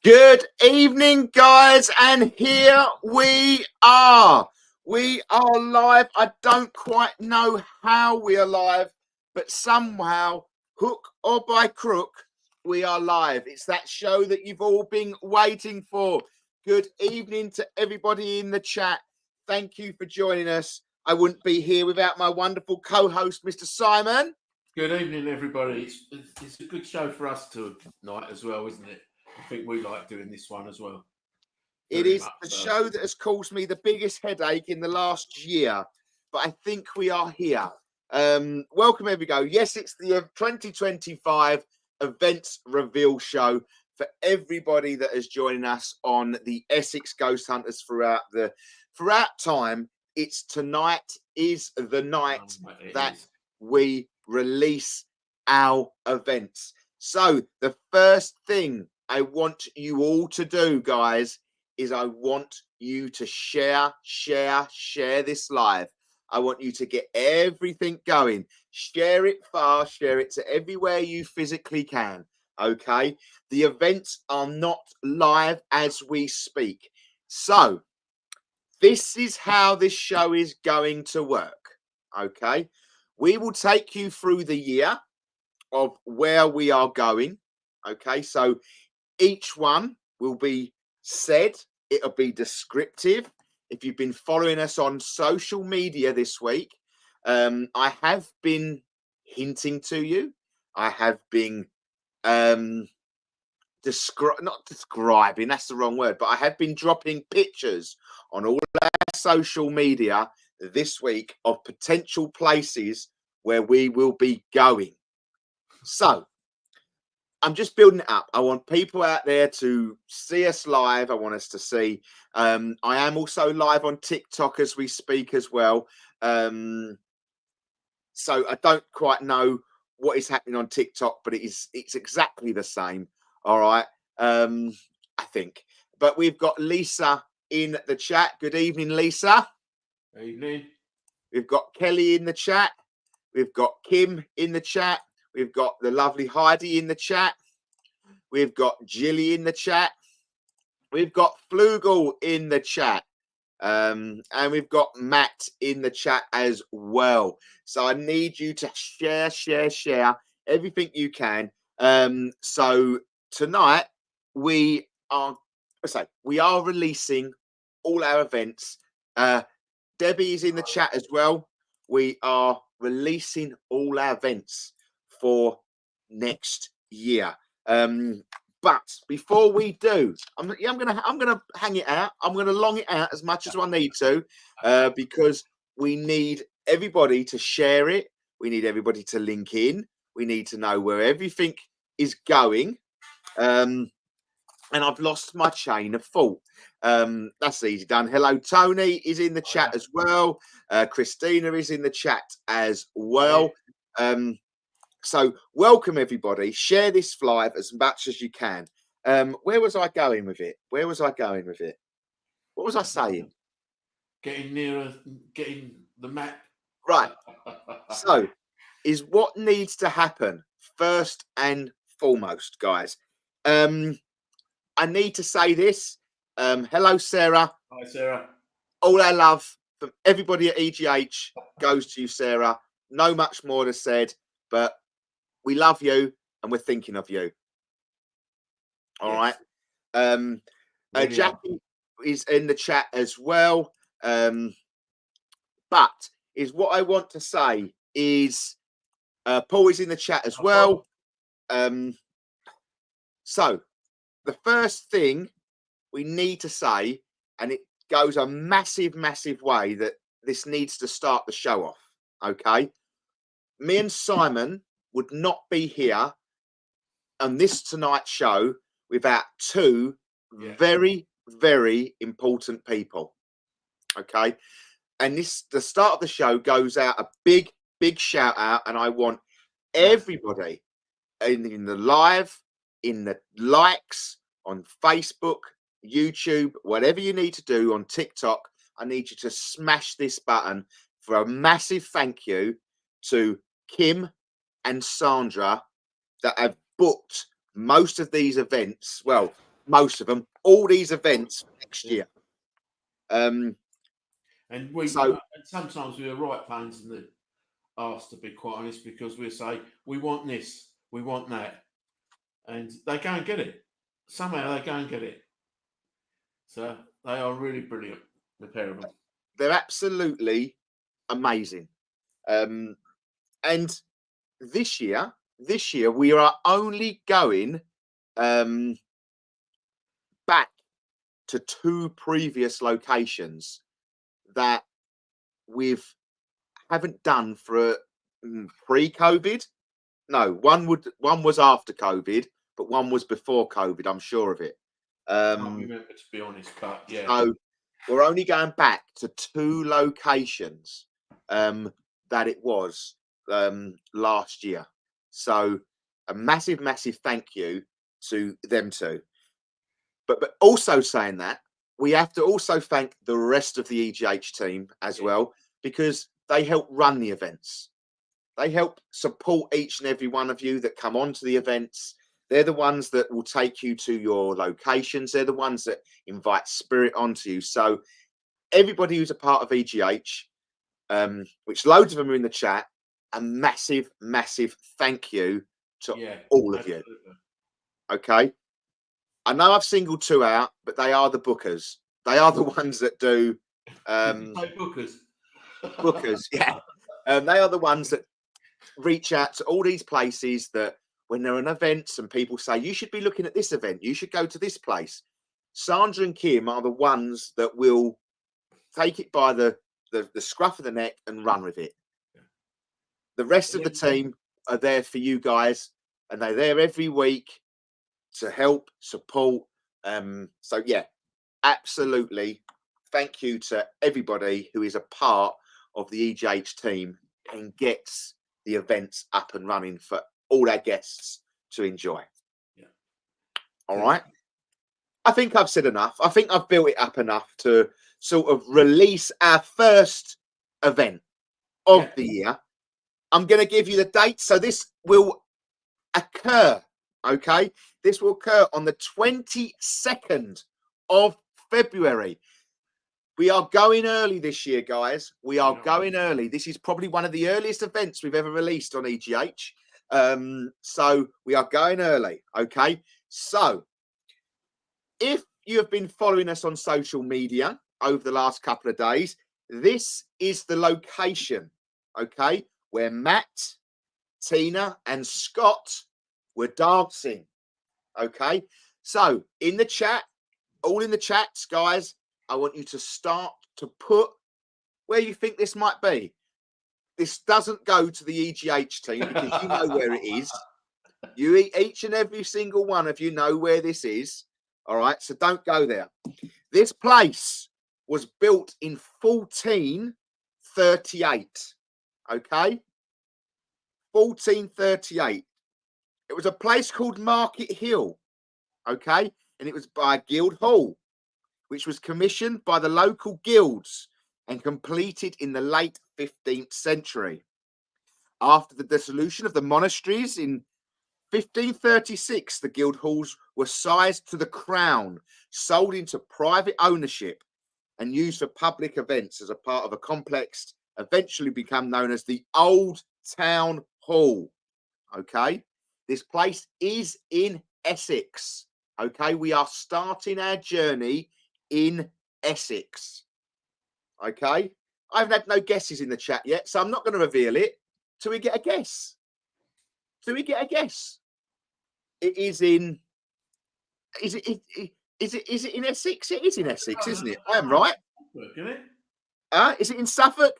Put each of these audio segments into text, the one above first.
Good evening, guys, and here we are. We are live. I don't quite know how we are live, but somehow, hook or by crook, we are live. It's that show that you've all been waiting for. Good evening to everybody in the chat. Thank you for joining us. I wouldn't be here without my wonderful co-host, Mr. Simon. Good evening, everybody. It's a good show for us tonight as well, isn't it? I think we like doing this one as well. It is the show that has caused me the biggest headache in the last year, but I think we are here. Welcome, everybody. Yes, it's the 2025 events reveal show for everybody that is joining us on the Essex Ghost Hunters throughout time. It's tonight is the night that we release our events. So the first thing I want you all to do, guys, is I want you to share this live. I want you to get everything going. Share it fast, share it to everywhere you physically can. Okay. The events are not live as we speak. So this is how this show is going to work. Okay. We will take you through the year of where we are going. Okay. So each one will be said, it'll be descriptive. If you've been following us on social media this week, I have been hinting to you. I have been not describing, that's the wrong word, but I have been dropping pictures on all our social media this week of potential places where we will be going. So I'm just building it up. I want people out there to see us live. I want us to see. I am also live on TikTok as we speak as well. So I don't quite know what is happening on TikTok, but it's exactly the same. All right. I think. But we've got Lisa in the chat. Good evening, Lisa. Evening. We've got Kelly in the chat. We've got Kim in the chat. We've got the lovely Heidi in the chat. We've got Jilly in the chat. We've got Flugel in the chat. And we've got Matt in the chat as well. So I need you to share everything you can. So tonight we are releasing all our events. Debbie is in the chat as well. We are releasing all our events for next year. But before we do, I'm gonna hang it out. I'm gonna long it out as much as I need to, because we need everybody to share it. We need everybody to link in. We need to know where everything is going. And I've lost my chain of thought. That's easy done. Hello, Tony is in the chat as well. Christina is in the chat as well. So welcome everybody. Share this live as much as you can. Where was I going with it? What was I saying? Getting nearer, getting the map. Right. So is what needs to happen first and foremost, guys. I need to say this. Hello, Sarah. Hi, Sarah. All our love from everybody at EGH goes to you, Sarah. No much more to said, but we love you and we're thinking of you. All right. Jackie is in the chat as well. But is what I want to say is Paul is in the chat as well. So the first thing we need to say, and it goes a massive way, that this needs to start the show off. Okay. Me and Simon would not be here on this tonight's show without two very important people. Okay. And the start of the show goes out a big shout out, and I want everybody in the live, in the likes on Facebook, YouTube, whatever you need to do on TikTok, I need you to smash this button for a massive thank you to Kim and Sandra that have booked most of these events. Well, most of them, all these events for next Yeah. year. And we So- and sometimes we're right pains in the arse, to be quite honest, because we say we want this, we want that, and they go and get it. Somehow they go and get it. So they are really brilliant, the pair of them. they're absolutely amazing. And this year we are only going back to 2 previous locations that we've haven't done for pre-COVID. No, one was after COVID, but one was before COVID. I'm sure of it. I can't remember, to be honest, but yeah. So we're only going back to 2 locations that it was last year. So a massive, massive thank you to them two. But also saying that, we have to also thank the rest of the EGH team as well, because they help run the events. They help support each and every one of you that come onto the events. They're the ones that will take you to your locations. They're the ones that invite spirit onto you. So everybody who's a part of EGH, which loads of them are in the chat, a massive, massive thank you to all of you. Okay. I know I've singled 2 out, but they are the bookers. They are the ones that do bookers. bookers, yeah. They are the ones that reach out to all these places that when there are events and people say, you should be looking at this event, you should go to this place. Sandra and Kim are the ones that will take it by the scruff of the neck and run with it. The rest of the team are there for you guys, and they're there every week to help, support. So yeah, absolutely. Thank you to everybody who is a part of the EGH team and gets the events up and running for all our guests to enjoy. Yeah. All right. I think I've said enough. I think I've built it up enough to sort of release our first event of the year. I'm going to give you the date. So this will occur. Okay. This will occur on the 22nd of February. We are going early this year, guys. We are going early. This is probably one of the earliest events we've ever released on EGH. So we are going early. Okay. So if you have been following us on social media over the last couple of days, this is the location, okay, where Matt, Tina, and Scott were dancing. Okay. So in the chat, all in the chats, guys, I want you to start to put where you think this might be. This doesn't go to the EGH team because you know where it is. You each and every single one of you know where this is. All right. So don't go there. This place was built in 1438. Okay. 1438. It was a place called Market Hill. Okay. And it was by Guildhall, which was commissioned by the local guilds and completed in the late 15th century. After the dissolution of the monasteries in 1536, the guild halls were sized to the crown, sold into private ownership, and used for public events as a part of a complex eventually become known as the Old Town Hall. Okay, this place is in Essex. Okay, we are starting our journey in Essex. Okay, I haven't had no guesses in the chat yet, so I'm not going to reveal it till we get a guess. Till we get a guess. It is in. Is it in Essex? It is in Essex, isn't it? I am right. Isn't it? Is it in Suffolk?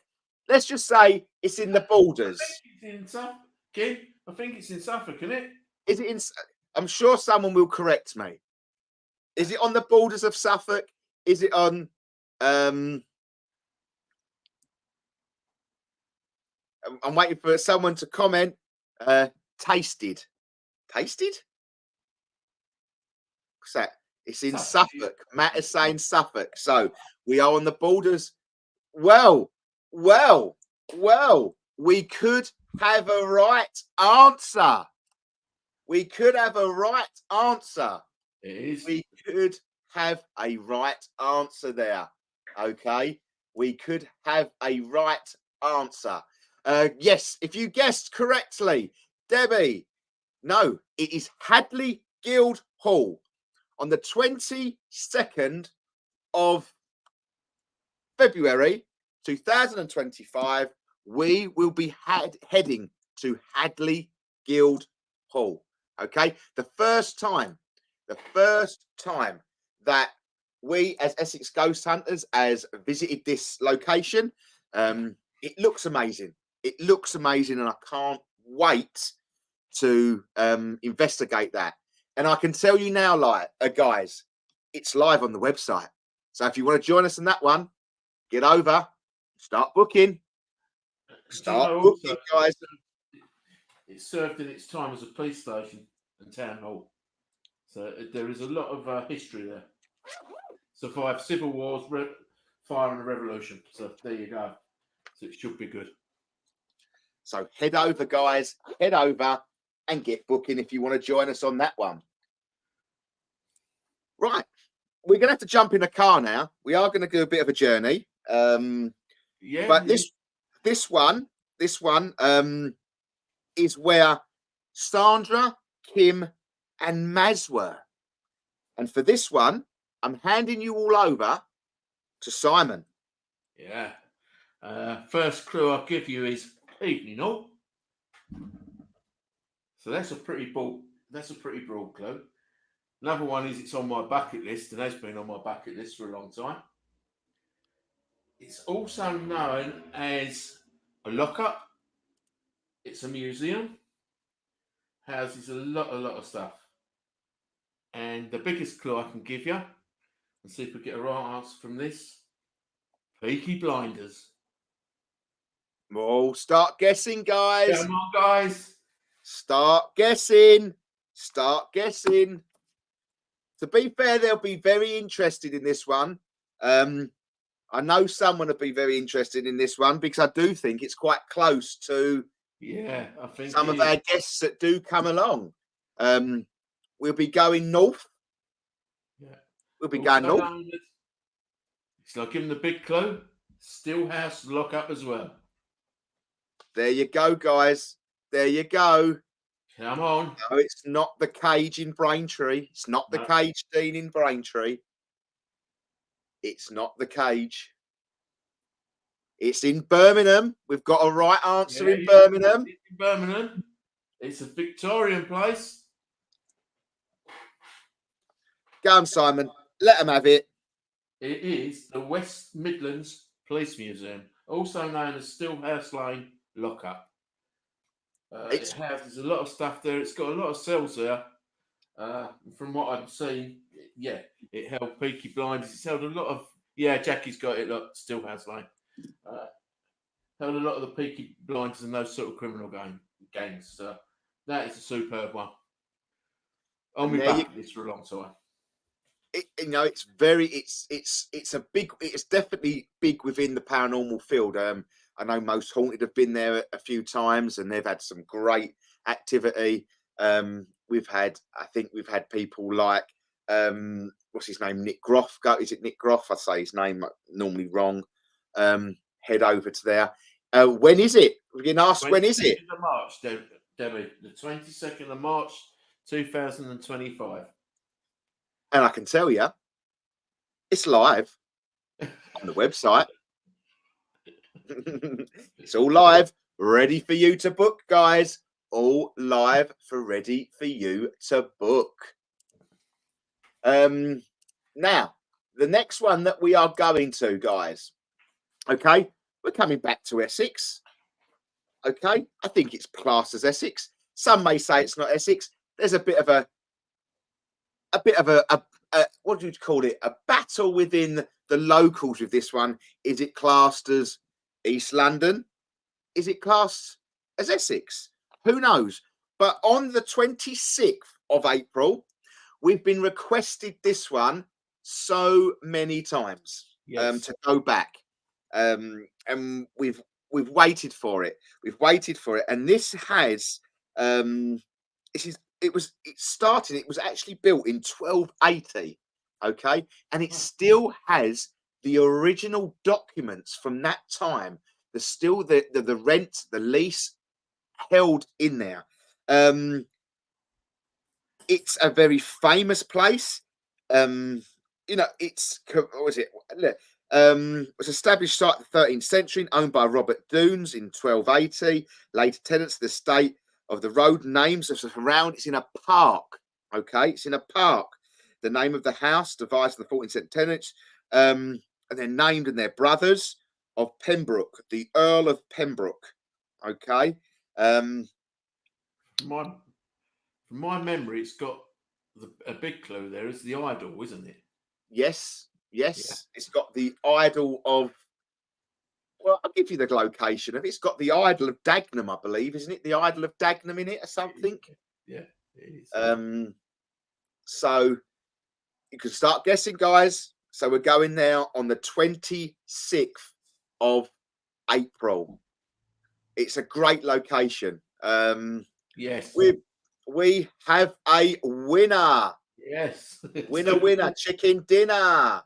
Let's just say it's in the borders. I think it's in Suffolk. Kim, I think it's in Suffolk, isn't it? Is it in? I'm sure someone will correct me. Is it on the borders of Suffolk? Is it on? I'm waiting for someone to comment. Tasted. What's that? It's in Suffolk. Matt is saying Suffolk. So we are on the borders. Well, we could have a right answer. We could have a right answer. It is. We could have a right answer there. Okay. We could have a right answer. Yes, if you guessed correctly, Debbie, no, it is Hadley Guildhall on the 22nd of February 2025. We will be heading to Hadley Guildhall. Okay, the first time that we as Essex Ghost Hunters has visited this location. It looks amazing. It looks amazing, and I can't wait to investigate that. And I can tell you now, like guys, it's live on the website. So if you want to join us in that one, get over, start booking, start booking, guys. It served in its time as a police station and town hall. So there is a lot of history there. Survived civil wars, fire and the revolution. So there you go. So it should be good. So head over, guys. Head over and get booking if you want to join us on that one. Right. We're going to have to jump in a car now. We are going to do a bit of a journey. Yeah. But this one is where Sandra, Kim, and Maz were. And for this one, I'm handing you all over to Simon. Yeah. First clue I'll give you is evening all. So that's a pretty broad clue. Another one is it's on my bucket list and has been on my bucket list for a long time. It's also known as a lockup. It's a museum. Houses a lot of stuff. And the biggest clue I can give you, and see if we get a right answer from this, Peaky Blinders. Oh, start guessing, guys. Come on, guys. Start guessing. Start guessing. To be fair, they'll be very interested in this one. I know someone will be very interested in this one because I do think it's quite close to I think some of our guests that do come along. We'll be going north. Yeah. We'll be going north. It's like giving the big clue. Stillhouse lockup as well. There you go, guys. There you go. Come on. No, it's not the cage in Braintree. It's not the cage, Dean, in Braintree. It's not the cage. It's in Birmingham. We've got a right answer in Birmingham. It's in Birmingham. It's a Victorian place. Go on, Simon. Let them have it. It is the West Midlands Police Museum, also known as Stillhouse Lane Lockup. It houses a lot of stuff there. It's got a lot of cells there. From what I've seen, it held Peaky Blinders. It's held a lot of Jackie's got it. Look, Stillhouse Lane. Held a lot of the Peaky Blinders and those sort of criminal gangs. So that is a superb one. On my bucket list for a long time. It's definitely big within the paranormal field. I know Most Haunted have been there a few times and they've had some great activity. We've had people like what's his name, Nick Groff. Is it Nick Groff? I say his name normally wrong. Head over to there. When is it? We're getting asked when is it? Of March, Debbie. The 22nd of March, 2025. And I can tell you, it's live on the website. It's all live, ready for you to book, guys. All live ready for you to book. Now, the next one that we are going to, guys. Okay, we're coming back to Essex. Okay, I think it's classed as Essex. Some may say it's not Essex. There's a bit of a what do you call it? A battle within the locals with this one. Is it classed as East London? Is it classed as Essex? Who knows? But on the 26th of April, we've been requested this one so many times to go back. And we've waited for it. We've waited for it. And this has this is it was actually built in 1280. Okay, and it still has the original documents from that time. There's still the rent, the lease held in there. It's a very famous place. It's what was it? Was established at the 13th century, owned by Robert Doones in 1280. Later tenants of the estate of the road names of around. It's in a park. Okay, it's in a park. The name of the house devised the 14th century tenants, and they're named and they're brothers of Pembroke, the Earl of Pembroke. Okay. From my memory, it's got a big clue there. It's the idol, isn't it? Yes. It's got the idol of. Well, I'll give you the location of it. It's got the idol of Dagenham, I believe, isn't it? The idol of Dagenham in it or something. Yeah, it is. So you can start guessing, guys. So we're going now on the 26th of April. It's a great location. Yes. We have a winner. Yes. Winner, chicken dinner.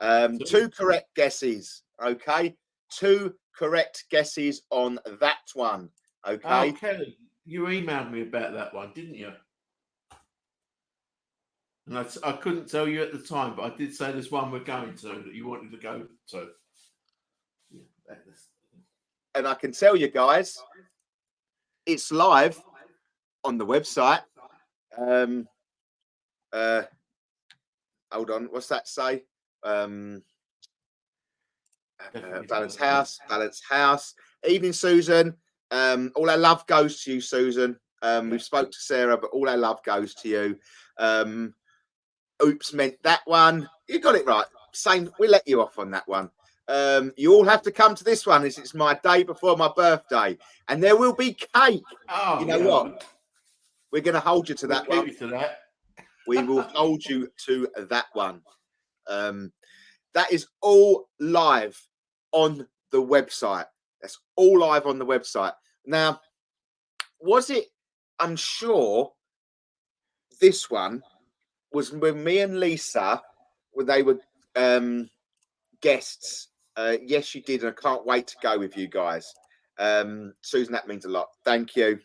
2 correct guesses. Okay. 2 correct guesses on that one. Okay. Oh, Kelly, you emailed me about that one, didn't you? And I couldn't tell you at the time, but I did say there's one we're going to that you wanted to go to. Yeah, and I can tell you guys, it's live on the website. Hold on, what's that say? Balance House. Evening, Susan. All our love goes to you, Susan. We've spoke to Sarah, but all our love goes to you. Oops meant that one. You got it right. Same. We let you off on that one. You all have to come to this one. It's my day before my birthday, and there will be cake. Oh, you know what? We're going to hold you to that one. We will hold you to that one. That is all live on the website. That's all live on the website. Now, was it? I'm sure this one was when me and Lisa, when they were guests. Yes, you did, and I can't wait to go with you guys. Susan, that means a lot. Thank you.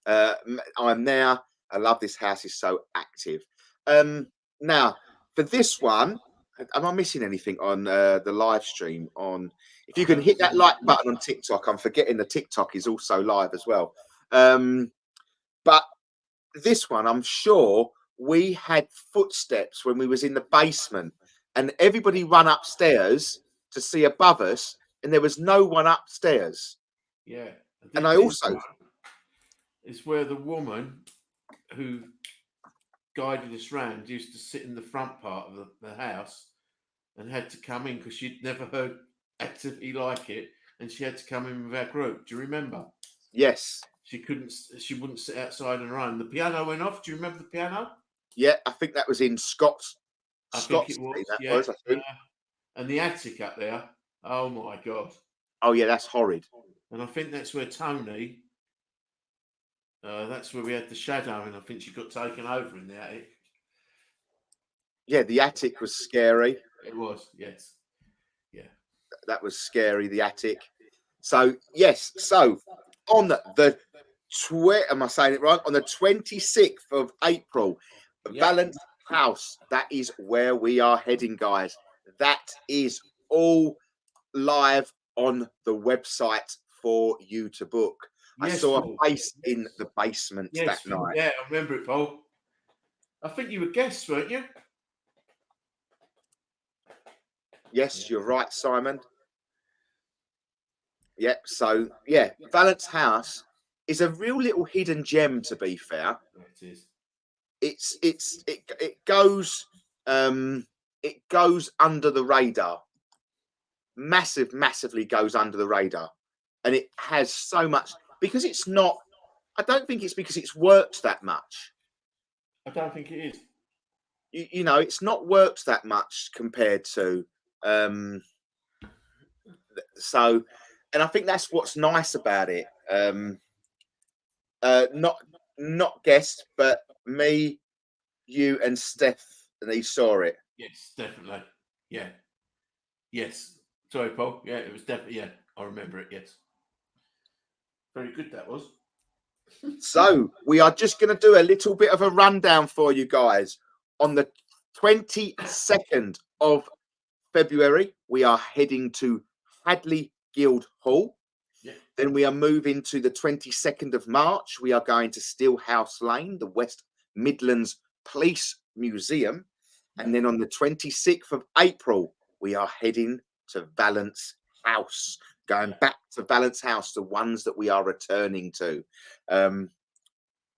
I'm there. I love this house. It's so active. Now, for this one, am I missing anything on the live stream? If you can hit that like button on TikTok, I'm forgetting the TikTok is also live as well. But this one, I'm sure we had footsteps when we was in the basement, and everybody run upstairs to see above us, and there was no one upstairs. Yeah, and I also is where the woman who guided us round used to sit in the front part of the house and had to come in because she'd never heard activity like it, and she had to come in with our group. Do you remember? Yes. She wouldn't sit outside on her own. The piano went off. Do you remember the piano? Yeah, I think that was in Scott's. I think it was. I think. And the attic up there. Oh my God. Oh yeah, that's horrid. And I think that's where Tony. That's where we had the shadow, and I think she got taken over in the attic. Yeah, the attic was scary. It was, yes. Yeah. That was scary, the attic. So, yes. So, on the am I saying it right? On the 26th of April, Valence House. That is where we are heading, guys. That is all live on the website for you to book. Yes, I saw a face in the basement that night. Yeah, I remember it, Paul. I think you were guests, weren't you? Yes, you're right, Simon. Yep. So, yeah, Valence House is a real little hidden gem, to be fair. It is. It goes under the radar. Massively goes under the radar. And it has so much, because it's not, I don't think it's because it's worked that much. I don't think it is. You know, it's not worked that much compared to, so, and I think that's what's nice about it. Not not guessed, but me, you, and Steph, and he saw it. Yes, definitely. Yeah. Yes. Sorry, Paul. Yeah, it was definitely. Yeah, I remember it. Yes. Very good. That was. So we are just going to do a little bit of a rundown for you guys. On the 22nd of February, we are heading to Hadley Guildhall. Yeah. Then we are moving to the 22nd of March. We are going to Steelhouse Lane, the West Midlands Police Museum. And then on the 26th of April, we are heading to Valence House, going back to Valence House, the ones that we are returning to.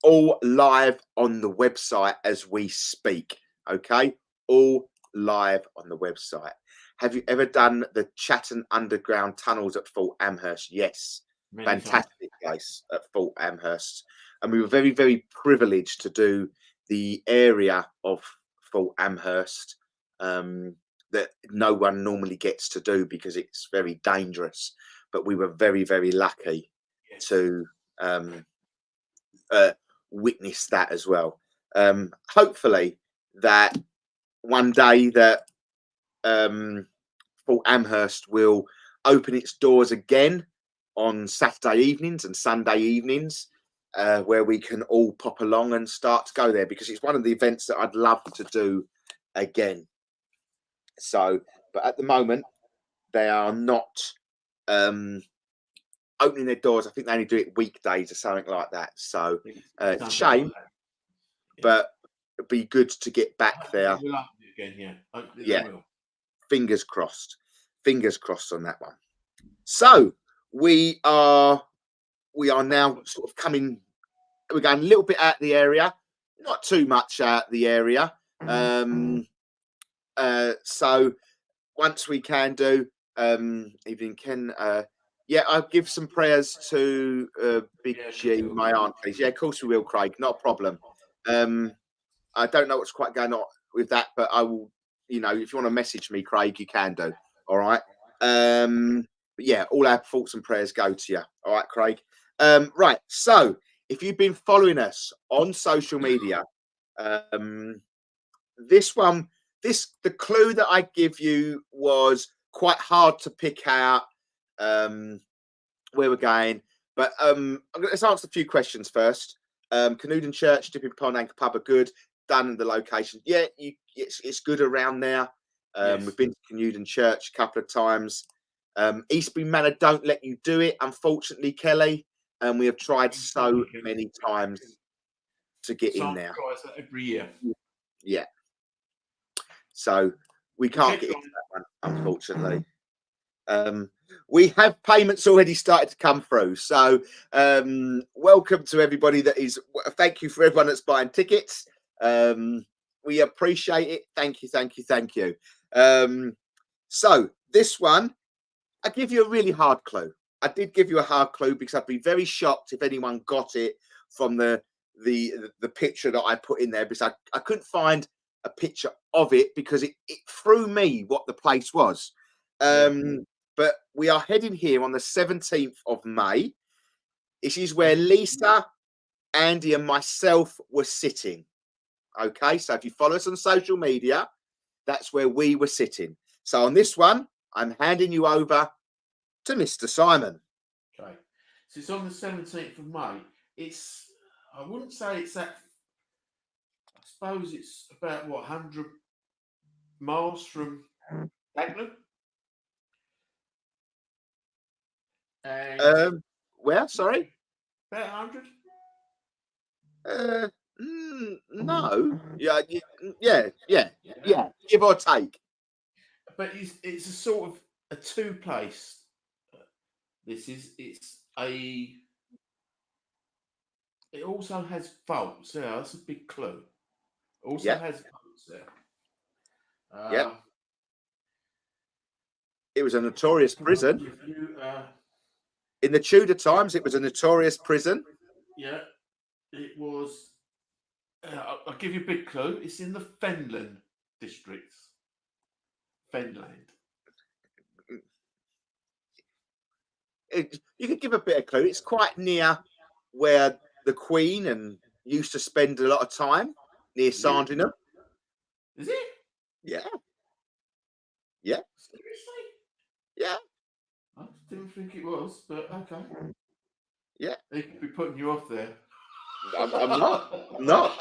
All live on the website as we speak. Okay, all live on the website. Have you ever done the Chatham Underground tunnels at Fort Amherst? Yes. Fantastic place at Fort Amherst. And we were very, very privileged to do the area of Fort Amherst that no one normally gets to do because it's very dangerous. But we were very, very lucky to witness that as well. Hopefully that one day that Fort Amherst will open its doors again on Saturday evenings and Sunday evenings, where we can all pop along and start to go there, because it's one of the events that I'd love to do again. So, but at the moment, they are not opening their doors. I think they only do it weekdays or something like that. So it's a shame, but it'd be good to get back there. We'll open it again, yeah. Fingers crossed on that one. So we are now sort of coming. We're going a little bit out the area, not too much out the area. So once we can do, evening Ken. Yeah, I'll give some prayers to Big G, my aunt, please. Yeah, of course we will, Craig. Not a problem. I don't know what's quite going on with that, but I will. You know, if you want to message me, Craig, you can do. All right. But yeah, all our thoughts and prayers go to you. All right, Craig. Right. So if you've been following us on social media, the clue that I give you was quite hard to pick out where we're going. But let's answer a few questions first. Canewdon Church, Dipping Pond, Anchor Pub are good. Done the location. Yeah, it's good around there. We've been to Canewdon Church a couple of times. Eastbury Manor don't let you do it, unfortunately, Kelly. And we have tried so many times to get in there. Every year. Yeah. So we can't get into that one, unfortunately. We have payments already started to come through. So welcome to everybody that is. Thank you for everyone that's buying tickets. We appreciate it. Thank you. So this one, I give you a really hard clue. I did give you a hard clue because I'd be very shocked if anyone got it from the picture that I put in there, because I couldn't find a picture of it because it threw me what the place was. But we are heading here on the 17th of May. This is where Lisa, Andy, and myself were sitting. Okay, so if you follow us on social media, that's where we were sitting. So on this one, I'm handing you over to Mr. Simon. Okay, so it's on the 17th of May. I wouldn't say it's that. I suppose it's about 100 miles from Dagenham. Where? Sorry, about 100. No. Yeah. Give or take. But it's a sort of a two place. It also has vaults. Yeah, that's a big clue. Also has vaults there. It was a notorious prison. In the Tudor times, it was a notorious prison. Yeah, it was. I'll give you a big clue. It's in the Fenland district. Fenland. You could give a bit of clue. It's quite near where the Queen and used to spend a lot of time near Sandringham. Is it? Yeah. Seriously? Yeah. I didn't think it was, but okay. Yeah. He could be putting you off there. I'm not. I'm not.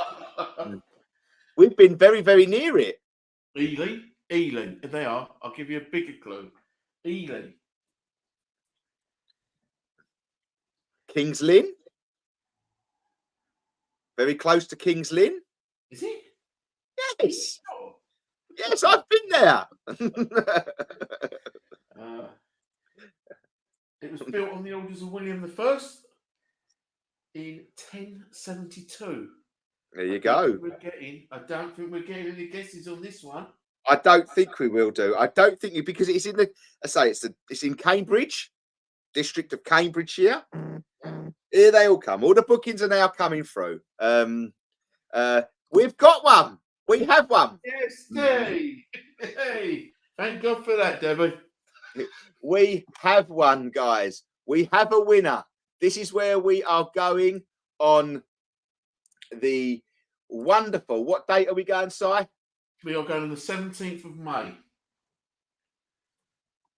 We've been very, very near it. Ely. They are. I'll give you a bigger clue. Ely. Kings Lynn. Very close to Kings Lynn. Is it? Yes. Oh. Yes, I've been there. It was built on the orders of William I in 1072. There you go. I don't think we're getting any guesses on this one. I don't think we will do. I don't think you, because it's in the. I say it's in Cambridge, district of Cambridgeshire. Here they all come. All the bookings are now coming through. We've got one. We have one. Yes, Dave. Hey, thank God for that, Debbie. We have one, guys. We have a winner. This is where we are going on the wonderful. What date are we going, Si? We are going on the 17th of May.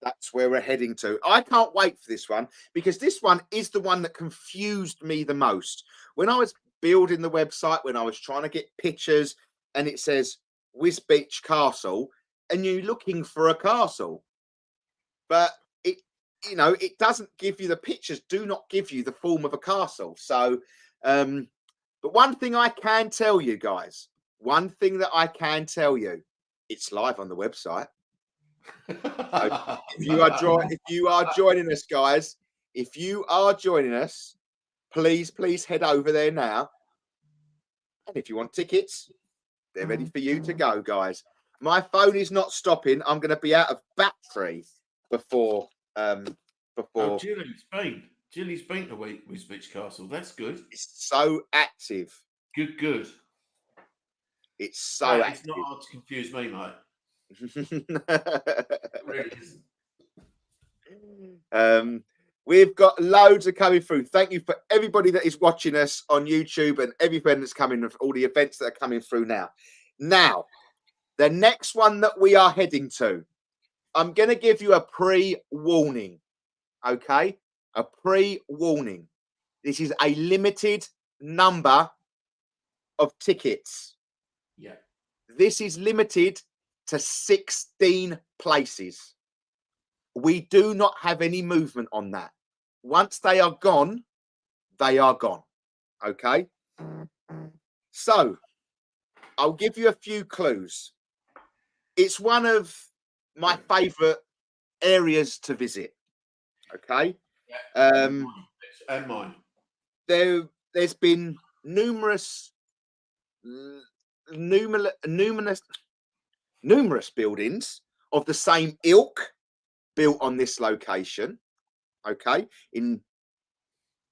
That's where we're heading to. I can't wait for this one, because this one is the one that confused me the most. When I was building the website, when I was trying to get pictures, and it says Wisbech Castle, and you're looking for a castle, but it doesn't give you the pictures. Do not give you the form of a castle. So, but one thing I can tell you, guys, it's live on the website. If you are joining us, guys, please head over there now. And if you want tickets, they're ready for you to go, guys. My phone is not stopping. I'm going to be out of battery before. Oh, Gilly's been to Wisbech Castle. That's good. It's so active. Good. It's so active. It's not hard to confuse me, mate. It really isn't. We've got loads of coming through. Thank you for everybody that is watching us on YouTube and everyone that's coming, all the events that are coming through now. Now, the next one that we are heading to, I'm going to give you a pre-warning. Okay? A pre-warning. This is a limited number of tickets. Yeah. This is limited to 16 places. We do not have any movement on that. Once they are gone, they are gone. Okay? So, I'll give you a few clues. It's one of my favorite areas to visit. Okay? Yeah. And mine. There's been numerous buildings of the same ilk built on this location, okay, in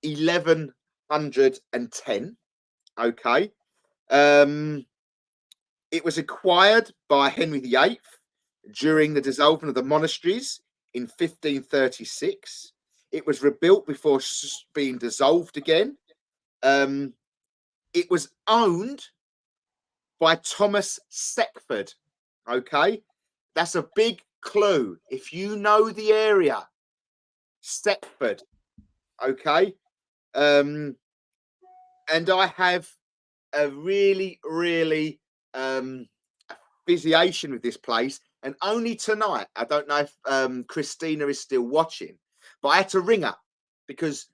1110, okay. It was acquired by Henry VIII during the dissolving of the monasteries in 1536. It was rebuilt before being dissolved again. It was owned by Thomas Seckford, okay. That's a big clue. If you know the area, Seckford, okay. And I have a really affiliation with this place, and only tonight, I don't know if Christina is still watching, but I had to ring her because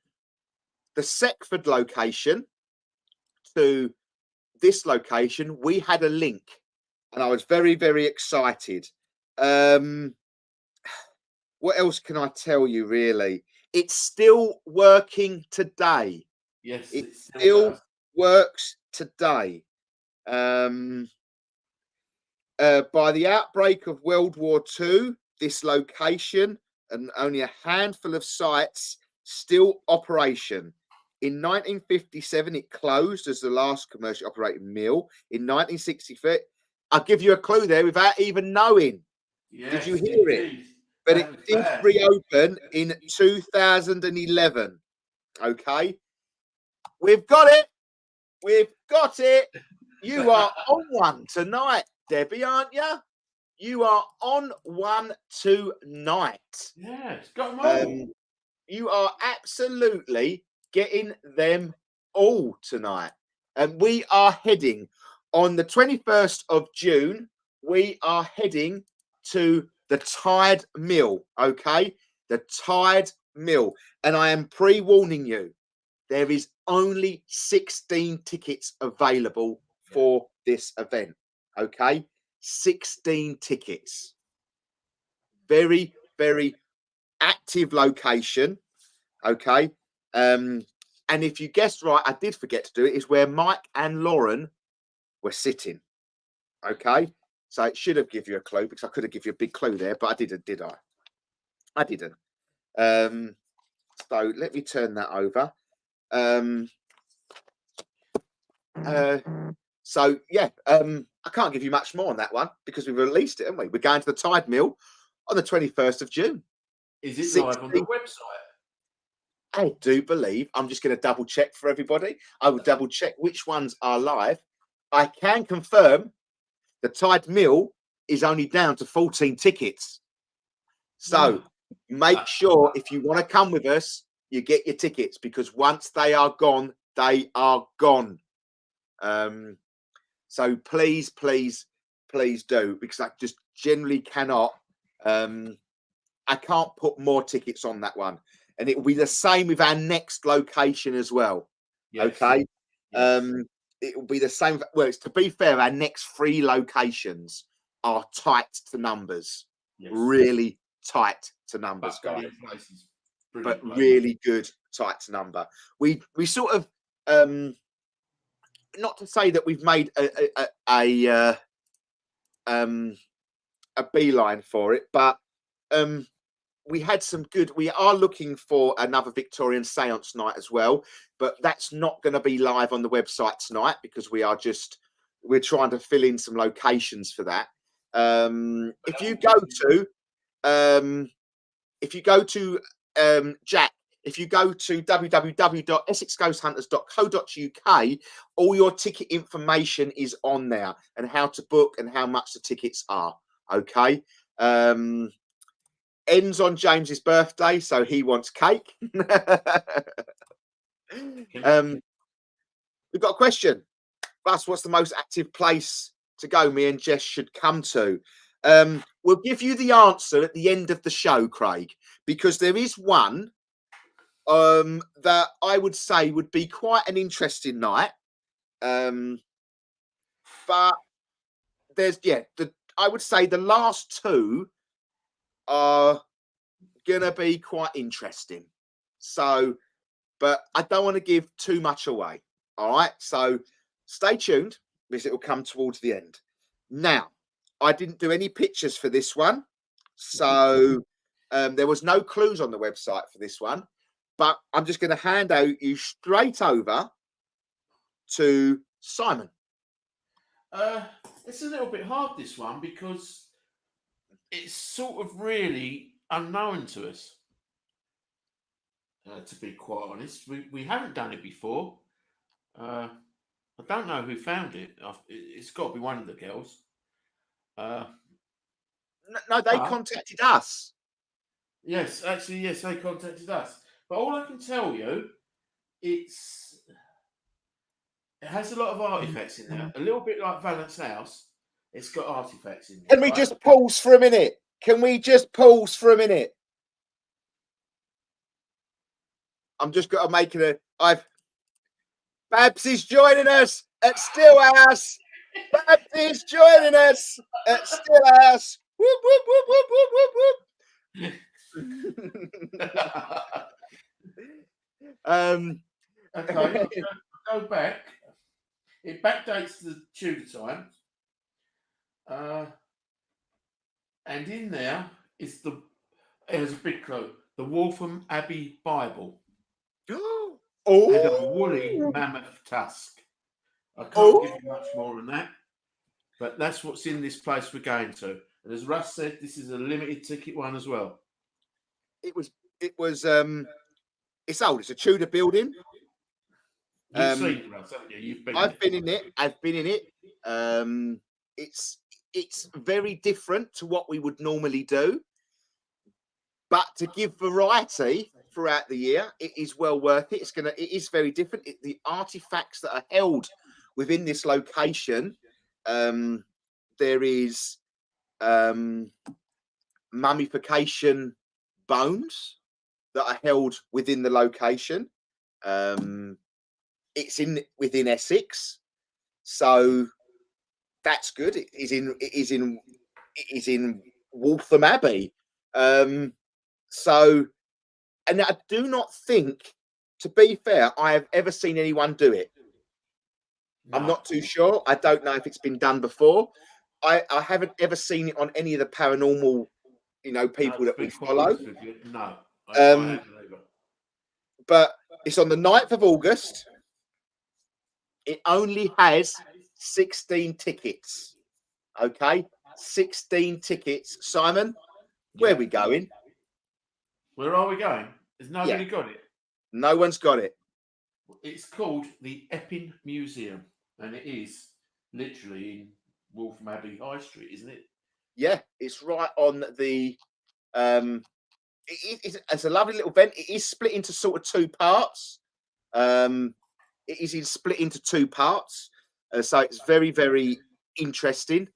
the Seckford location to this location, we had a link, and I was very excited. What else can I tell you, really? It's still working today. Yes, it still works today. By the outbreak of World War II, this location and only a handful of sites still operation. In 1957, it closed as the last commercially operated mill. In 1963, I'll give you a clue there without even knowing. Yes, did you hear it? But it did reopen in 2011. Okay, we've got it. We've got it. You are on one tonight, Debbie, aren't you? You are on one tonight. Yeah, it's got them all. You are absolutely getting them all tonight. And we are heading on the 21st of June. We are heading to the Tide Mill. Okay, the Tide Mill, and I am pre-warning you. There is only 16 tickets available for this event. Okay, 16 tickets. Very, very active location. Okay. And if you guessed right, I did forget to do it, is where Mike and Lauren were sitting. Okay. So it should have given you a clue, because I could have given you a big clue there, but I didn't, did I? I didn't. So let me turn that over. So yeah, I can't give you much more on that one because we've released it, haven't we? We're going to the Tide Mill on the 21st of June. Is it live on the website? I do believe. I'm just going to double check for everybody. I will double check which ones are live. I can confirm the Tide Mill is only down to 14 tickets. So make sure if you want to come with us, you get your tickets, because once they are gone, they are gone. So please, please, please do, because I just generally cannot. I can't put more tickets on that one. And it will be the same with our next location as well. Yes. Okay. Yes. It will be the same. Well, to be fair, our next 3 locations are tight to numbers. Yes. Really tight to numbers, guys. But really good tight to number. We sort of not to say that we've made a beeline for it, but we had some good. We are looking for another Victorian seance night as well, but that's not going to be live on the website tonight because we're trying to fill in some locations for that. If you go to Jack, if you go to www.essexghosthunters.co.uk, all your ticket information is on there, and how to book and how much the tickets are. Okay. Ends on James's birthday, so he wants cake. We've got a question. Russ, what's the most active place to go me and Jess should come to? We'll give you the answer at the end of the show, Craig, because there is one that I would say would be quite an interesting night. But there's I would say the last 2 are gonna be quite interesting. So, but I don't want to give too much away. All right, so stay tuned because it will come towards the end. Now, I didn't do any pictures for this one, so there was no clues on the website for this one. But I'm just going to hand out you straight over to Simon. It's a little bit hard, this one, because it's sort of really unknown to us. To be quite honest, we haven't done it before. I don't know who found it. It's got to be one of the girls. No, they contacted us. Yes, actually, yes, they contacted us. But all I can tell you, it has a lot of artifacts in there. A little bit like Valence House. It's got artifacts in there. Can we just pause for a minute? Can we just pause for a minute? I'm just got to make it Babs is joining us at Stillhouse. Babs is joining us at Stillhouse. Whoop, whoop, whoop, whoop, whoop, whoop, whoop. Okay, go back. It backdates to the Tudor times. And in there is there's a big clue. The Waltham Abbey Bible. Oh, and a woolly mammoth tusk. I can't give you much more than that, but that's what's in this place we're going to. And as Russ said, this is a limited ticket one as well. It was it's old. It's a Tudor building. You've seen it, Russ, haven't you? You've been in I've it. been in it. I've been in it. It's very different to what we would normally do, but to give variety throughout the year, it is well worth it. It is very different. The artifacts that are held within this location, there is mummification bones that are held within the location. It's within Essex, so that's good. It is in Waltham Abbey. So, and I do not think, to be fair, I have ever seen anyone do it. I'm No. not too sure. I don't know if it's been done before. I haven't ever seen it on any of the paranormal, people that we follow. No, I Um, haven't either. but it's on the 9th of August. It only has 16 tickets. Okay, 16 tickets. Simon, where are we going? Where are we going? Has nobody got it? No one's got it. It's called the Epping Museum, and it is literally in Waltham Abbey High Street, isn't it? Yeah, it's right on the. It's a lovely little event. It is split into sort of two parts. It is split into two parts, so it's very, very interesting.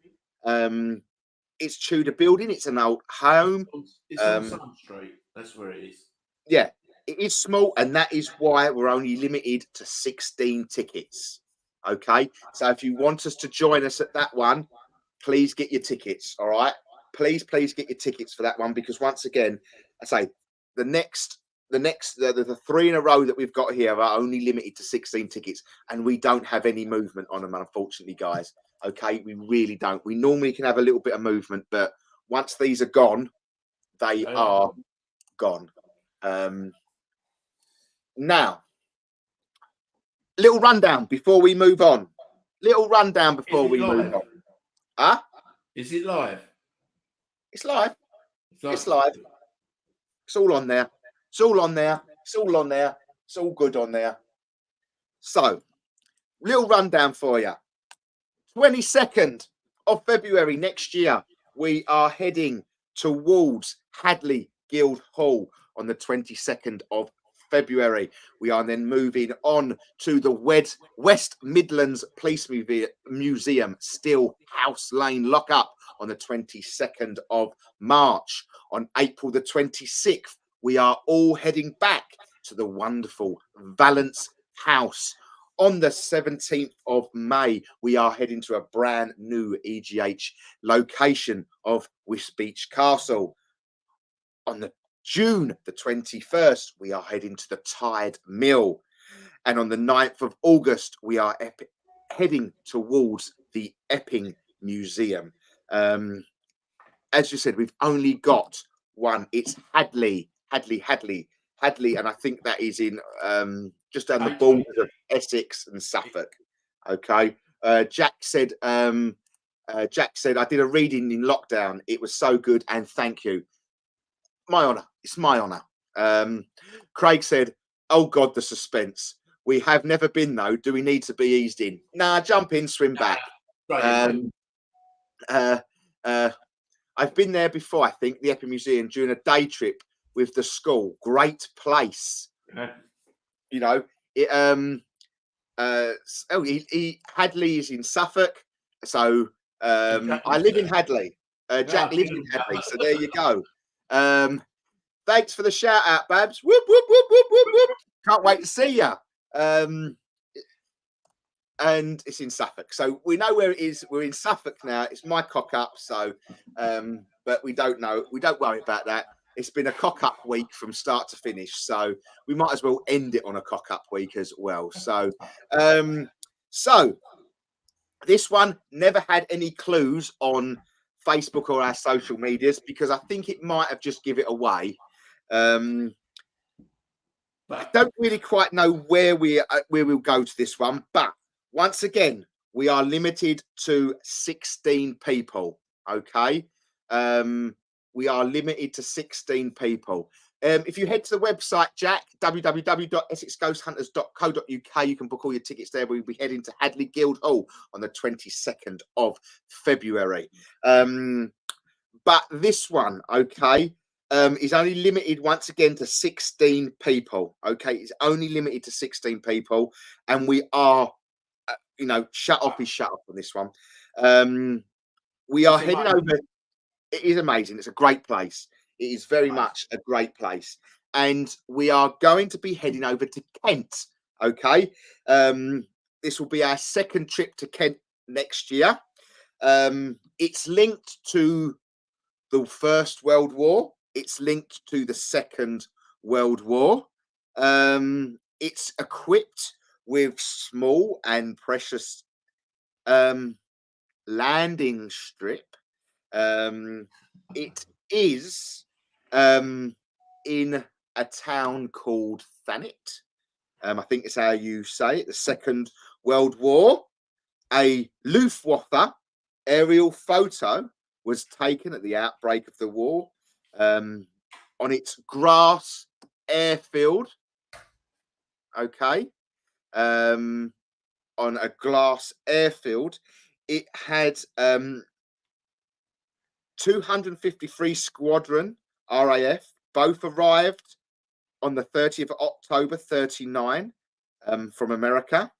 It's Tudor building. It's an old home. It's on Sun Street. That's where it is. Yeah, it is small, and that is why we're only limited to 16 tickets. Okay, so if you want us to join us at that one, please get your tickets. All right, please get your tickets for that one, because once again, I say the three in a row that we've got here are only limited to 16 tickets, and we don't have any movement on them, unfortunately, guys. Okay, we really don't. We normally can have a little bit of movement, but once these are gone, they are gone. Now, little rundown before we move on. Huh? Is it live? It's live. It's live. It's all on there. It's all on there. It's all on there. It's all good on there. So, little rundown for you. 22nd of February next year, we are heading towards Hadley Guildhall on the 22nd of February. We are then moving on to the West Midlands Police Museum, Still House Lane Lockup on the 22nd of March. On April the 26th, we are all heading back to the wonderful Valence House. On the 17th of May, we are heading to a brand new EGH location of Wisbech Castle. On the June the 21st, we are heading to the Tide Mill. And on the 9th of August, we are heading towards the Epping Museum. As you said, we've only got one. It's Hadley, and I think that is in just down the borders of Essex and Suffolk. Okay. Jack said, I did a reading in lockdown. It was so good, and thank you. My honour. It's my honour. Craig said, oh God, the suspense. We have never been, though. Do we need to be eased in? Nah, jump in, swim back. I've been there before, I think, the Epping Museum, during a day trip with the school. Great place. You know, Hadley is in Suffolk. So I live in Hadley. Jack lives in Hadley. So there you go. Thanks for the shout out, Babs. Whoop, whoop, whoop, whoop, whoop, whoop. Can't wait to see you. And it's in Suffolk. So we know where it is. We're in Suffolk now. It's my cock up. So, but we don't know. We don't worry about that. It's been a cock up week from start to finish. So we might as well end it on a cock up week as well. So, so this one never had any clues on Facebook or our social medias, because I think it might have just give it away. I don't really quite know where we'll go to this one, but once again, we are limited to 16 people. Okay, we are limited to 16 people. If you head to the website, Jack, www.essexghosthunters.co.uk, you can book all your tickets there. We'll be heading to Hadley Guildhall on the 22nd of February. But this one, okay, is only limited once again to 16 people. Okay, it's only limited to 16 people, and we are, shut off on this one. We are heading over. It is amazing. It's a great place. It is very much a great place, and we are going to be heading over to Kent. Okay, this will be our second trip to Kent next year. It's linked to the First World War. It's linked to the Second World War. It's equipped with small and precious landing strip. It is in a town called Thanet. I think it's how you say it. The Second World War. A Luftwaffe aerial photo was taken at the outbreak of the war on its grass airfield. Okay. On a glass airfield. It had 253 Squadron RAF, both arrived on the 30th of October 39 from America.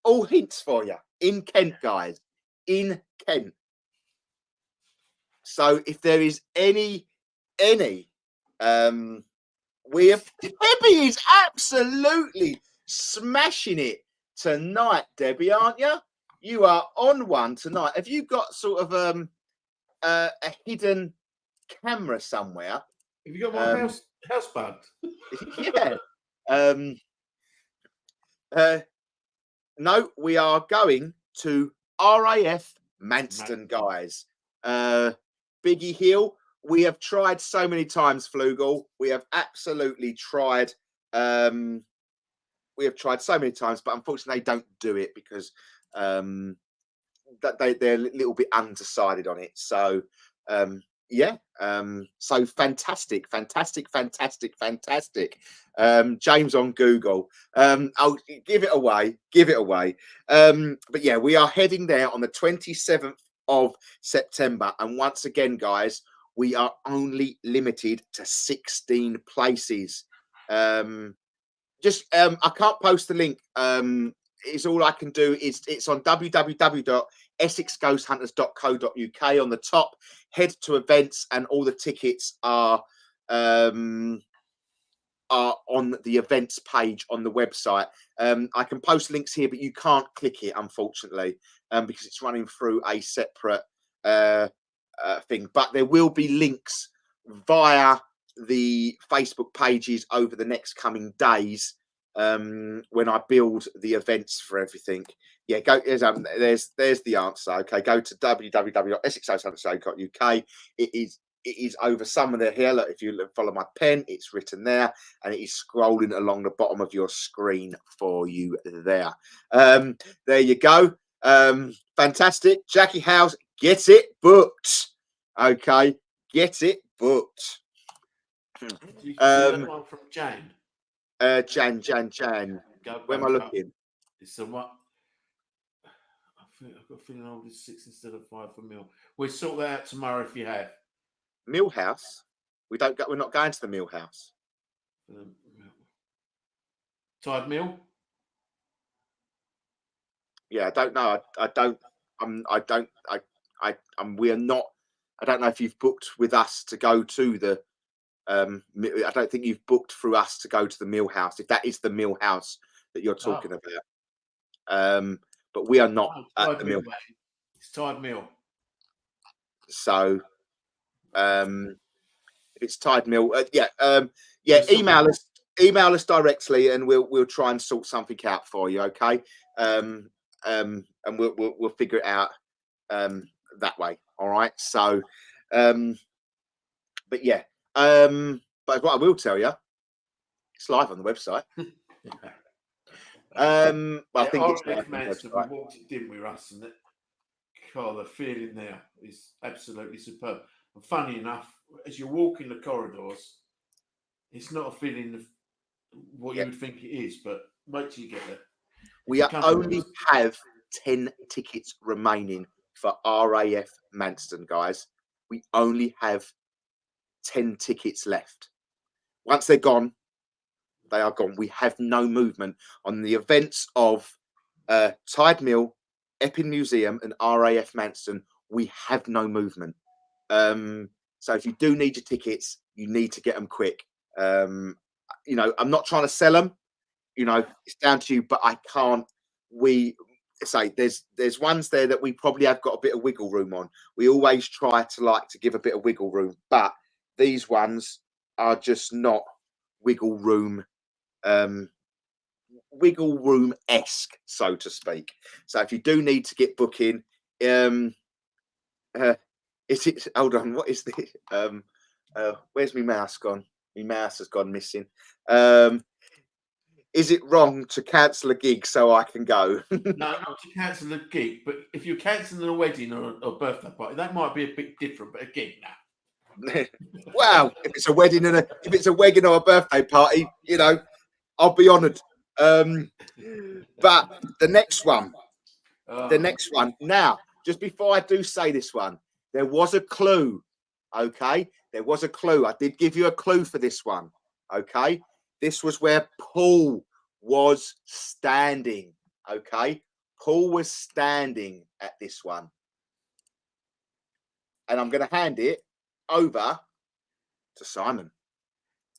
All hints for you. In Kent, guys. In Kent. So if there is any, we have, Debbie is absolutely smashing it tonight, Debbie, aren't you? You are on one tonight. Have you got sort of a hidden camera somewhere? Have you got my house bugged? Yeah. No, we are going to RAF Manston, guys. Biggie Hill. We have tried so many times, Flugel. We have absolutely tried. We have tried so many times, but unfortunately, they don't do it because that they're a little bit undecided on it. So yeah, so fantastic. James on Google. I'll give it away. But yeah, we are heading there on the 27th of September, and once again, guys, we are only limited to 16 places. I can't post the link. It's all I can do is it's on www.essexghosthunters.co.uk. On the top, head to events, and all the tickets are on the events page on the website. I can post links here, but you can't click it, unfortunately, because it's running through a separate thing. But there will be links via the Facebook pages over the next coming days when I build the events for everything. Yeah, go. There's the answer. Okay, go to www.essexghosthunters.co.uk. It is over somewhere here. Look, if you follow my pen, it's written there, and it is scrolling along the bottom of your screen for you there. There you go. Fantastic. Jackie House, get it booked. Okay, get it booked. You see that one from Jane. Jan. Where am I looking? It's the one. I've got a feeling I'll do 6 instead of 5 for Mill. We'll sort that out tomorrow if you have. Millhouse. We're not going to the Millhouse. Tide Mill. Yeah, I don't know. We are not. I don't know if you've booked with us to go to the. I don't think you've booked through us to go to the Millhouse. If that is the Millhouse that you're talking about, but we are not at the Mill. It's Tide Mill. So, if it's Tide Mill, email us directly, and we'll try and sort something out for you. Okay, and we'll figure it out that way. All right. So, but yeah. But what I will tell you, it's live on the website. I think it's live on the website. We walked it, didn't we, Russ? And the feeling there is absolutely superb. And funny enough, as you walk in the corridors, It's not a feeling of what Yeah. you would think it is, but wait till you get there. We You come only across- have 10 tickets remaining for RAF Manston, guys. We only have 10 tickets left. Once they're gone, they are gone. We have no movement on the events of Tide Mill, Epping Museum, and RAF Manston. We have no movement. So if you do need your tickets, you need to get them quick. You know, I'm not trying to sell them. You know, it's down to you, but I can't. We say there's ones there that we probably have got a bit of wiggle room on. We always try to give a bit of wiggle room, but these ones are just not wiggle room esque, so to speak. So if you do need to get booking, is it, hold on, what is this? Where's my mouse gone? My mouse has gone missing. Is it wrong to cancel a gig so I can go? No, not to cancel a gig, but if you're cancelling a wedding or a birthday party, that might be a bit different. But a gig, no. Wow, if it's a wedding or a birthday party, you know, I'll be honoured. But the next one. Now, just before I do say this one, there was a clue. Okay, there was a clue. I did give you a clue for this one. Okay, this was where Paul was standing. Okay, Paul was standing at this one, and I'm going to hand it over to Simon.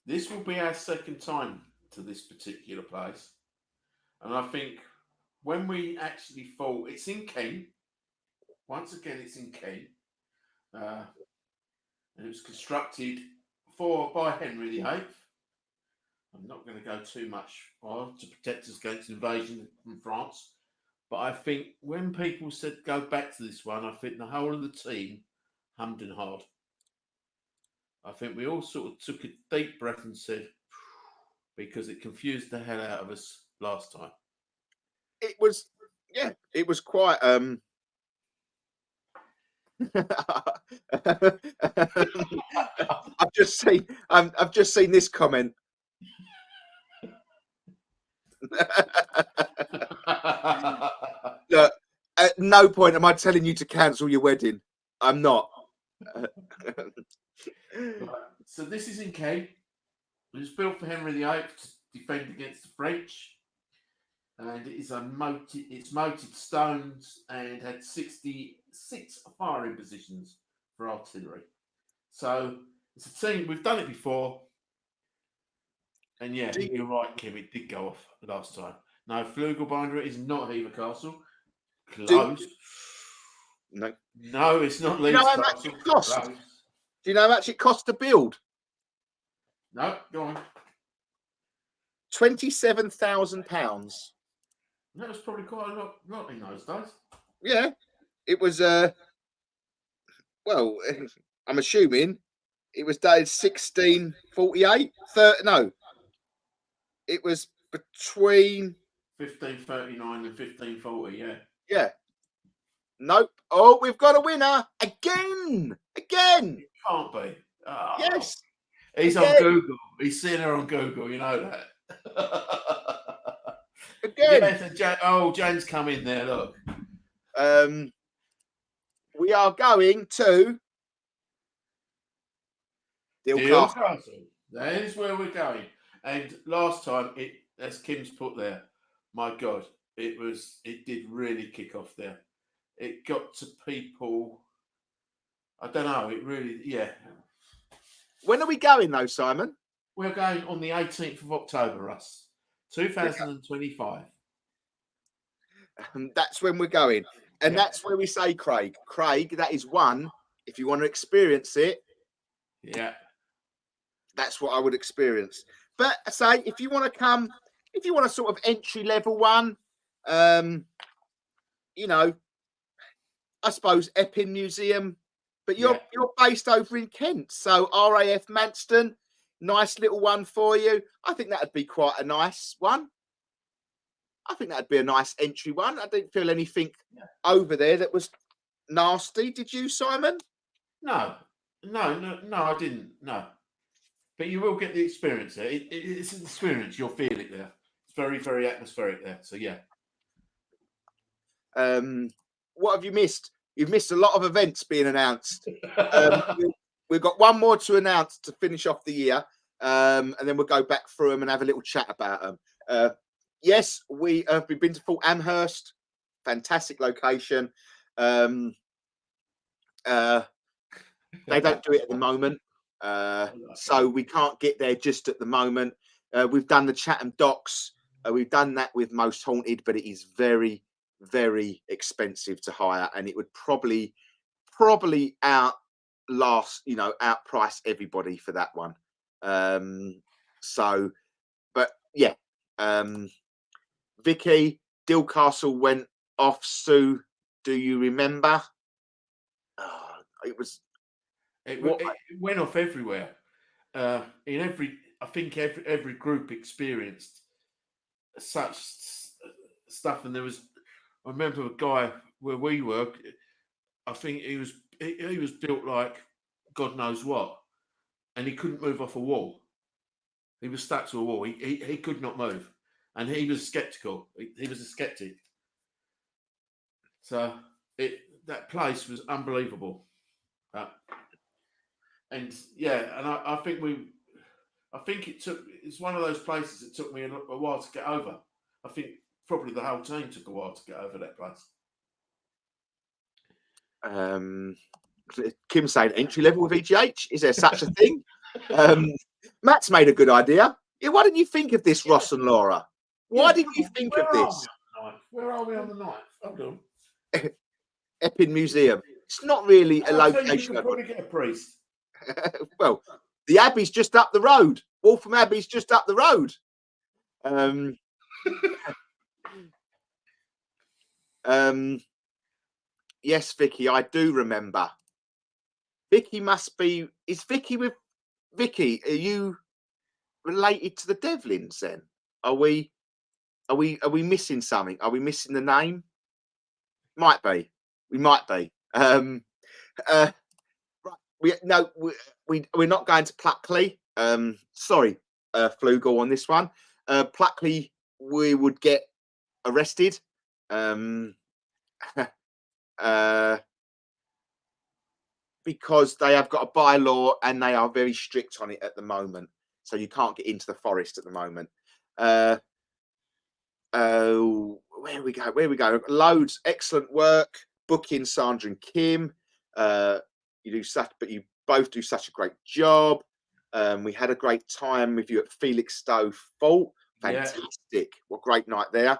This will be our second time to this particular place, and I think when we actually thought it's in Kent, once again it's in Kent, and it was constructed by Henry VIII. I'm not going to go too much to protect us against invasion from France, but I think when people said go back to this one, I think the whole of the team hummed and hawed. I think we all sort of took a deep breath and said, because it confused the hell out of us last time. It was quite I've just seen this comment. Look, at no point am I telling you to cancel your wedding. I'm not. So this is in Kent. It was built for Henry VIII to defend against the French, and it is it's moated stones and had 66 firing positions for artillery. So it's a team. We've done it before, and yeah, you're right, Kim. It did go off last time. No, Flugelbinder is not Hever Castle. Close. No, it's not Leeds Castle. Do you know how much it cost to build? No, go on. £27,000. That was probably quite a lot in those days. Yeah, it was. Well, I'm assuming it was dated 1648. No, it was between 1539 and 1540. Yeah. Yeah. Nope. Oh, we've got a winner again. It can't be. Oh. Yes. He's on Google. He's seen her on Google. You know that. Again. Yeah, Jane's come in there. Look. We are going to Deal Castle. That is where we're going. And last time, as Kim's put there, my God, it did really kick off there. It got to people. I don't know. It really, yeah. When are we going though, Simon? We're going on the 18th of October, Russ, 2025. That's when we're going. And that's where we say, Craig, that is one. If you want to experience it, that's what I would experience. But I say, if you want to come, if you want a sort of entry level one, you know, I suppose Epping Museum, but you're based over in Kent, so RAF Manston, nice little one for you. I think that'd be quite a nice one. I think that'd be a nice entry one. I didn't feel anything over there that was nasty. Did you, Simon? No, I didn't. No. But you will get the experience there. It's an experience. You'll feel it there. It's very, very atmospheric there. So yeah. What have you missed? You've missed a lot of events being announced. We've got one more to announce to finish off the year, and then we'll go back through them and have a little chat about them. Yes, we've been to Fort Amherst, fantastic location. They don't do it at the moment, so we can't get there just at the moment. We've done the Chatham Docks. We've done that with Most Haunted, but it is very, very expensive to hire, and it would probably outprice everybody for that one. But yeah, Vicky, Dillcastle went off. Sue, do you remember? It went off everywhere. I think every group experienced such stuff, and I remember a guy where we work. I think he was built like God knows what, and he couldn't move off a wall. He was stuck to a wall. He could not move, and he was skeptical. He was a skeptic. So that place was unbelievable. And yeah, and I think it's one of those places that took me a while to get over. I think probably the whole team took a while to get over that place. Kim saying entry level with EGH. Is there such a thing? Matt's made a good idea. Yeah, why didn't you think of this, Ross and Laura? Why didn't you think of this? Where are we on the 9th? Hold on. Epping Museum. It's not really a location. You could probably get a priest. Well, the Abbey's just up the road. Waltham Abbey's just up the road. Yes, Vicky, I do remember. Vicky must be. Is Vicky with Vicky? Are you related to the Devlins? Then are we missing something? Are we missing the name? Might be. We might be. We're not going to Pluckley. Sorry, Flugel on this one. Pluckley, we would get arrested. Because they have got a bylaw and they are very strict on it at the moment. So you can't get into the forest at the moment. Where we go. Loads, excellent work. Booking Sandra and Kim. You both do such a great job. We had a great time with you at Felixstowe Fault. Fantastic. Yeah. What a great night there.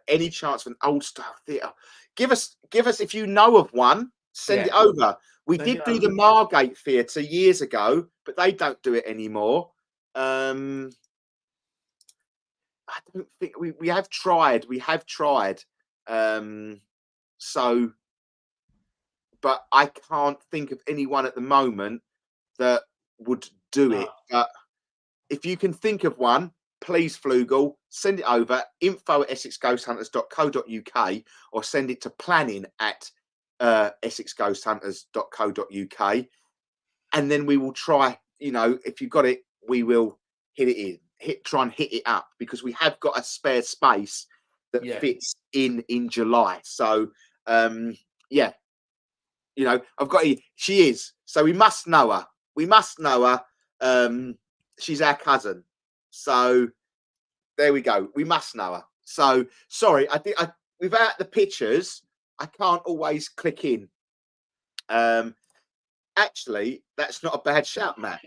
Any chance of an old style theatre? Give us if you know of one, send it over. We did do the Margate Theatre years ago, but they don't do it anymore. I don't think we have tried. We have tried. But I can't think of anyone at the moment that would do it. But if you can think of one, please, Flugel, send it over, info@essexghosthunters.co.uk, or send it to planning@essexghosthunters.co.uk. And then we will try, if you've got it, we will hit it in. Try and hit it up, because we have got a spare space that fits in July. So, I've got she is. So we must know her. She's our cousin. So there we go. We must know her. So sorry, without the pictures, I can't always click in. Actually, that's not a bad shout, Matt.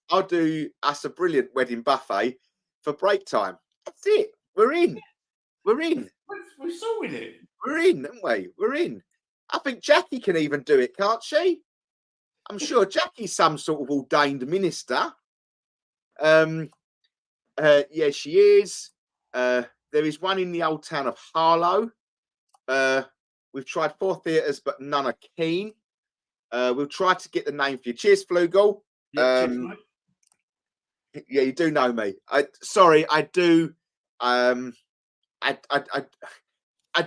I'll do us a brilliant wedding buffet for break time. That's it. We're in. We sorted it. We're in, haven't we? We're in. I think Jackie can even do it, can't she? I'm sure Jackie's some sort of ordained minister. Yeah, she is. There is one in the old town of Harlow. We've tried 4 theatres, but none are keen. We'll try to get the name for you. Cheers, Flugel. Cheers, yeah, you do know me. I do. I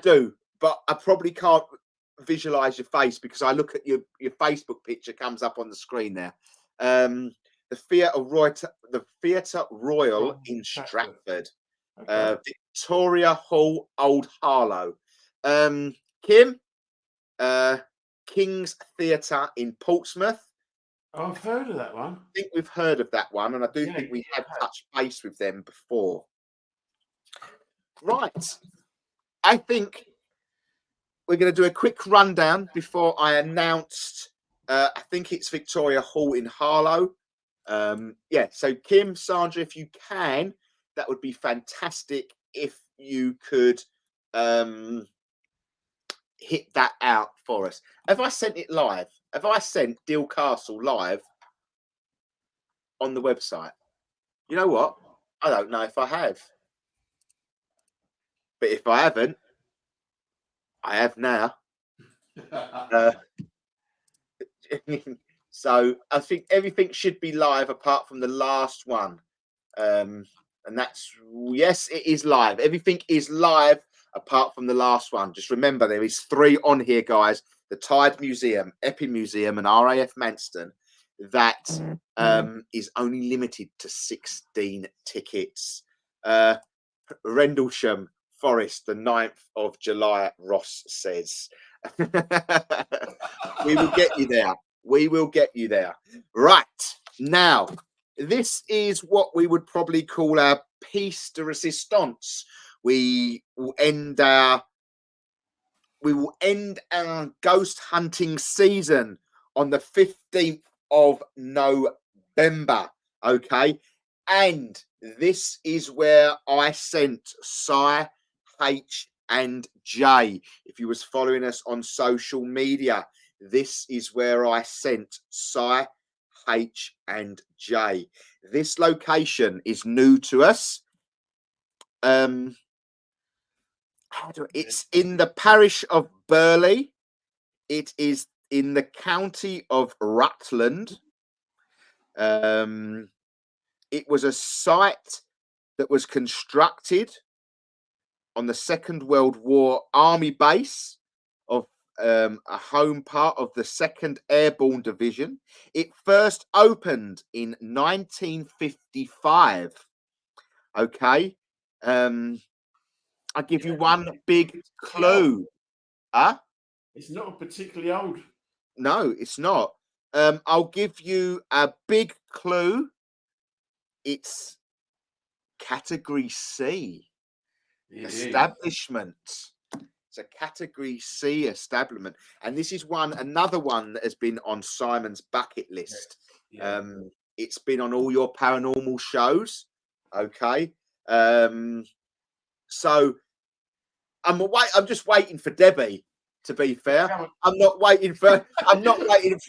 do, but I probably can't visualize your face because I look at your Facebook picture comes up on the screen there. The Theatre Royal in Stratford, Okay. Victoria Hall, Old Harlow. Kim, King's Theatre in Portsmouth. I've heard of that one. I think we've heard of that one, and I do Yeah, think we yeah, have I have. touched base with them before. Right. I think we're going to do a quick rundown before I announced. I think it's Victoria Hall in Harlow. Yeah, so Kim, Sandra, if you can, that would be fantastic if you could hit that out for us. Have I sent it live? Have I sent Deal Castle live on the website? You know what? I don't know if I have. But if I haven't, I have now. So I think everything should be live apart from the last one. And that's, yes, it is live. Everything is live apart from the last one. Just remember, there is 3 on here, guys. The Tide Museum, Epping Museum, and RAF Manston. That is only limited to 16 tickets. Rendlesham Forest, the 9th of July, Ross says. We will get you there. We will get you there. Right. Now, this is what we would probably call our piece de resistance. We will end our ghost hunting season on the 15th of November. Okay. And this is where I sent Si, H, and J. If you was following us on social media, this is where I sent Si, H, and J. This location is new to us. It's in the parish of Burley. It is in the county of Rutland. It was a site that was constructed on the Second World War Army base of a home part of the 2nd Airborne Division. It first opened in 1955. Okay. I'll give you one big clue. Huh? It's not particularly old. No, it's not. I'll give you a big clue. It's category C establishment. It's a category C establishment, and this is another one that has been on Simon's bucket list. Yeah. It's been on all your paranormal shows. Okay. So I'm just waiting for Debbie, to be fair. I'm not waiting for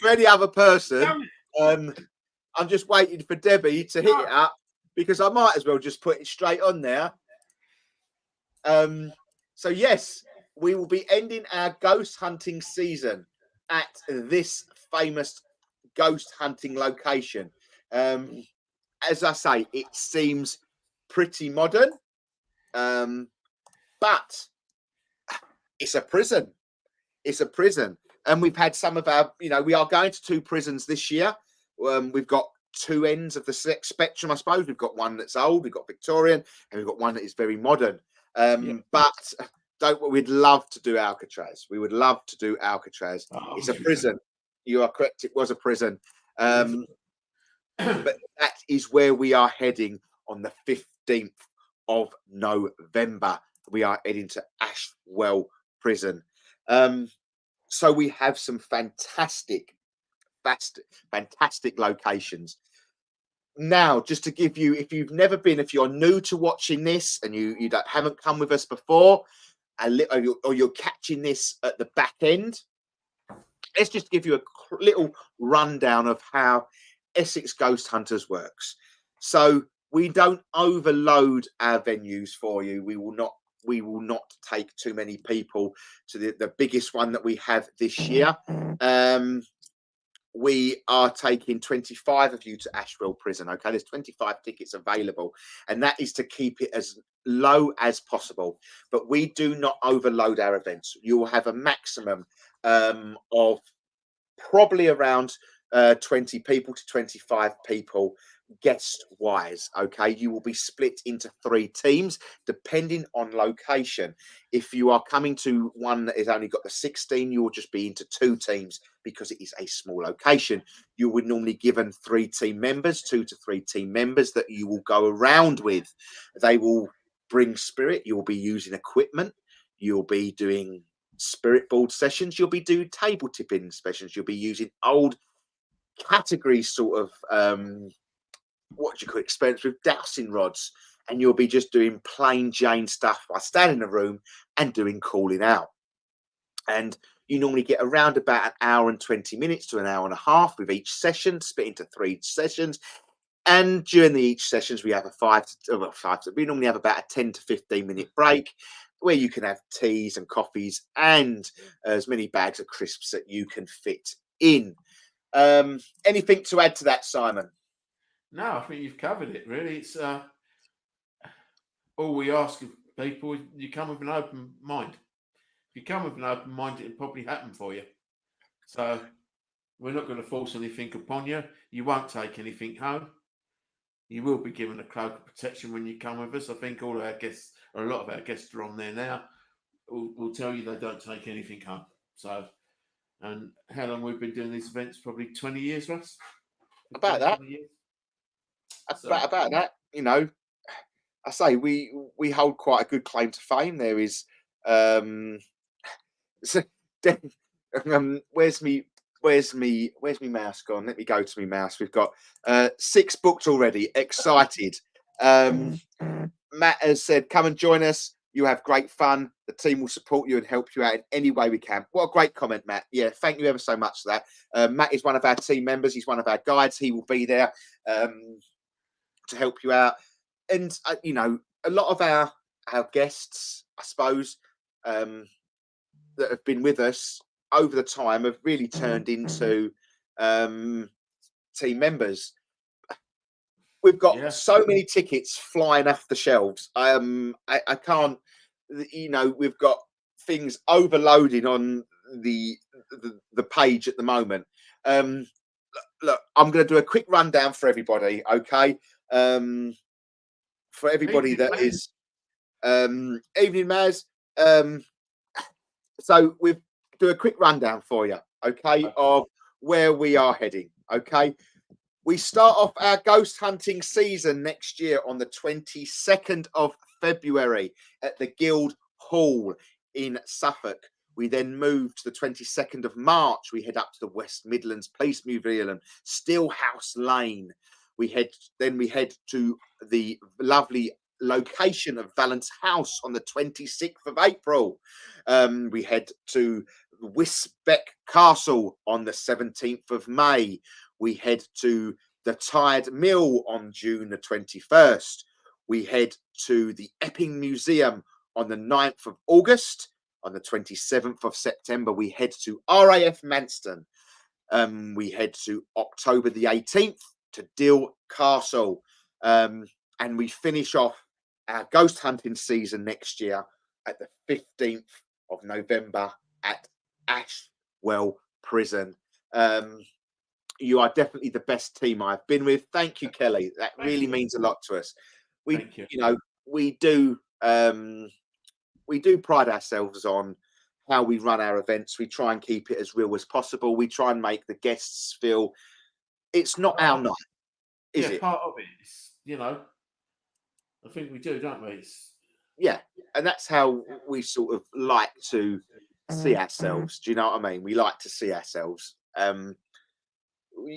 any other person. I'm just waiting for Debbie to hit it up because I might as well just put it straight on there. So yes, we will be ending our ghost hunting season at this famous ghost hunting location. As I say, it seems pretty modern, but it's a prison. It's a prison. And we've had some of our, we are going to 2 prisons this year. We've got 2 ends of the spectrum, I suppose. We've got one that's old, we've got Victorian, and we've got one that is very modern. But we'd love to do Alcatraz. We would love to do Alcatraz. It's a prison. You are correct. It was a prison. But that is where we are heading on the 15th of November. We are heading to Ashwell Prison. So we have some fantastic locations. Now, just to give you, if you're new to watching this and you haven't come with us before, or you're catching this at the back end, let's just give you a little rundown of how Essex Ghost Hunters works. So we don't overload our venues for you. We will not take too many people to the biggest one that we have this year. We are taking 25 of you to Ashwell Prison. Okay, there's 25 tickets available, and that is to keep it as low as possible. But we do not overload our events. You will have a maximum of probably around 20 people to 25 people guest wise. Okay, you will be split into 3 teams depending on location. If you are coming to one that has only got the 16, you will just be into 2 teams because it is a small location. You would normally given 3 team members, 2 to 3 team members that you will go around with. They will bring spirit, you'll be using equipment, you'll be doing spirit board sessions, you'll be doing table tipping sessions, you'll be using old category sort of what you could experience with dowsing rods, and you'll be just doing plain Jane stuff by standing in a room and doing calling out. And you normally get around about an hour and 20 minutes to an hour and a half with each session, split into 3 sessions. And during each sessions, we have we normally have about a 10 to 15-minute break where you can have teas and coffees and as many bags of crisps that you can fit in. Anything to add to that, Simon? No, I think you've covered it. Really, it's all we ask of people is you come with an open mind. If you come with an open mind, it'll probably happen for you. So we're not going to force anything upon you. You won't take anything home. You will be given a cloak of protection when you come with us. I think all of our guests, or a lot of our guests are on there now, will tell you they don't take anything home. So, and how long we've been doing these events? Probably 20 years, Russ? About that. 20 years? About that, you know, I say we hold quite a good claim to fame. There is where's me mouse gone? Let me go to me mouse. We've got 6 booked already. Excited. Matt has said, come and join us. You have great fun. The team will support you and help you out in any way we can. What a great comment, Matt. Yeah, thank you ever so much for that. Matt is one of our team members. He's one of our guides. He will be there to help you out. And, you know, a lot of our guests, I suppose, that have been with us over the time have really turned into team members. We've got so many tickets flying off the shelves. I can't, you know, we've got things overloading on the page at the moment. Look, I'm going to do a quick rundown for everybody, okay? For everybody that is evening, Maz. So we'll do a quick rundown for you, okay, of where we are heading, okay? We start off our ghost hunting season next year on the 22nd of February at the Guild Hall in Suffolk. We then move to the 22nd of March. We head up to the West Midlands Police Museum, Stillhouse Lane. We head to the lovely location of Valence House on the 26th of April. We head to Wisbeck Castle on the 17th of May. We head to the Tide Mill on June the 21st. We head to the Epping Museum on the 9th of August. On the 27th of September, we head to RAF Manston. We head to October the 18th to Dill Castle. And we finish off our ghost hunting season next year at the 15th of November at Ashwell Prison. You are definitely the best team I've been with. Thank you, Kelly. That really means a lot to us. We do pride ourselves on how we run our events. We try and keep it as real as possible. We try and make the guests feel it's not our night, is it? Part of it. It's, you know, I think we do, don't we? And that's how we sort of like to see ourselves. Do you know what I mean? We like to see ourselves.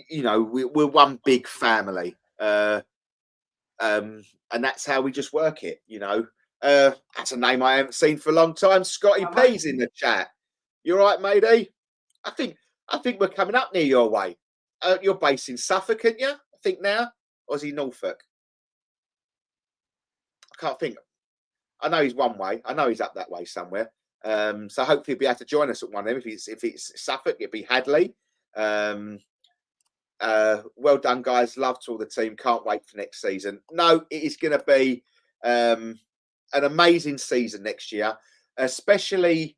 You know, we're one big family, and that's how we just work it. You know, that's a name I haven't seen for a long time. Scotty P's in the chat. You all right, matey? I think we're coming up near your way. You're based in Suffolk, aren't you? I think now, or is he Norfolk? I can't think. I know he's one way. I know he's up that way somewhere. So hopefully he'll be able to join us at one of them. If it's Suffolk, it'd be Hadley. Well done, guys. Love to all the team. Can't wait for next season. No, it is going to be an amazing season next year, especially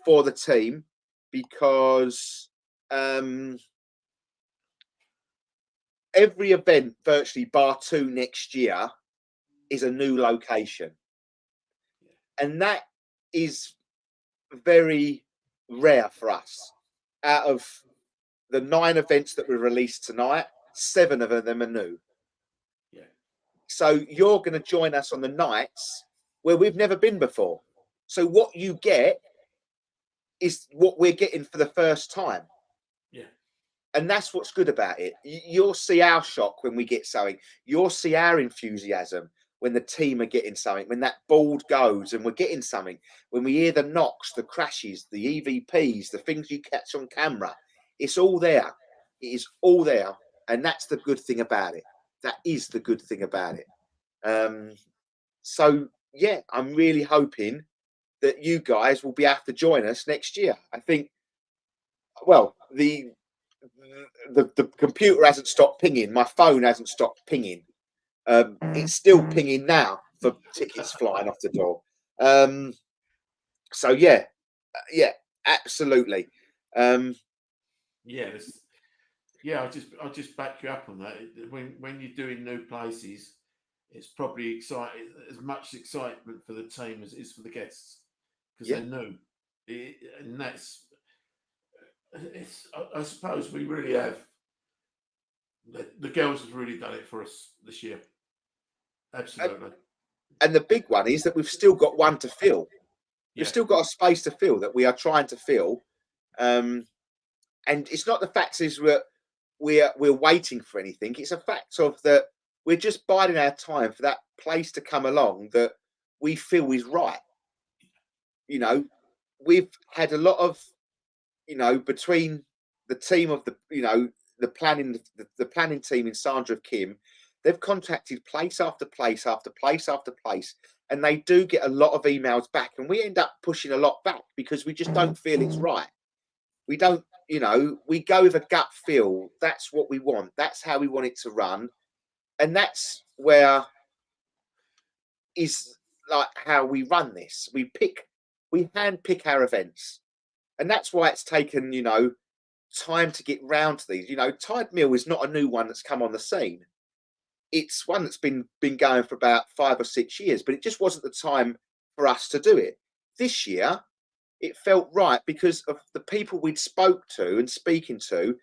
for the team. because every event, virtually bar 2 next year, is a new location. And that is very rare for us. Out of the 9 events that were released tonight, 7 of them are new. Yeah. So you're going to join us on the nights where we've never been before. So what you get is what we're getting for the first time. Yeah. And that's what's good about it. You'll see our shock when we get something. You'll see our enthusiasm when the team are getting something, when that board goes and we're getting something, when we hear the knocks, the crashes, the EVPs, the things you catch on camera. It's all there. It is all there. And that's the good thing about it. That is the good thing about it. So, yeah, I'm really hoping that you guys will be able to join us next year. I think, well, the computer hasn't stopped pinging. My phone hasn't stopped pinging. It's still pinging now for tickets flying off the door. So yeah, absolutely. I'll just back you up on that. When you're doing new places, it's probably exciting, as much excitement for the team as it is for the guests, because they're new, and that's. I suppose we really have. The girls have really done it for us this year. Absolutely. And the big one is that we've still got one to fill. We've still got a space to fill that we are trying to fill. And it's not the fact is we're waiting for anything. It's a fact of that we're just biding our time for that place to come along that we feel is right. You know, we've had a lot of, between the team of the planning team in Sandra of Kim, they've contacted place after place after place after place, and they do get a lot of emails back, and we end up pushing a lot back because we just don't feel it's right. We don't, we go with a gut feel. That's what we want. That's how we want it to run. And that's where is like how we run this. We hand pick our events. And that's why it's taken, time to get round to these. Tide Mill is not a new one that's come on the scene. It's one that's been going for about 5 or 6 years, but it just wasn't the time for us to do it. This year, it felt right because of the people we'd spoke to and speaking to.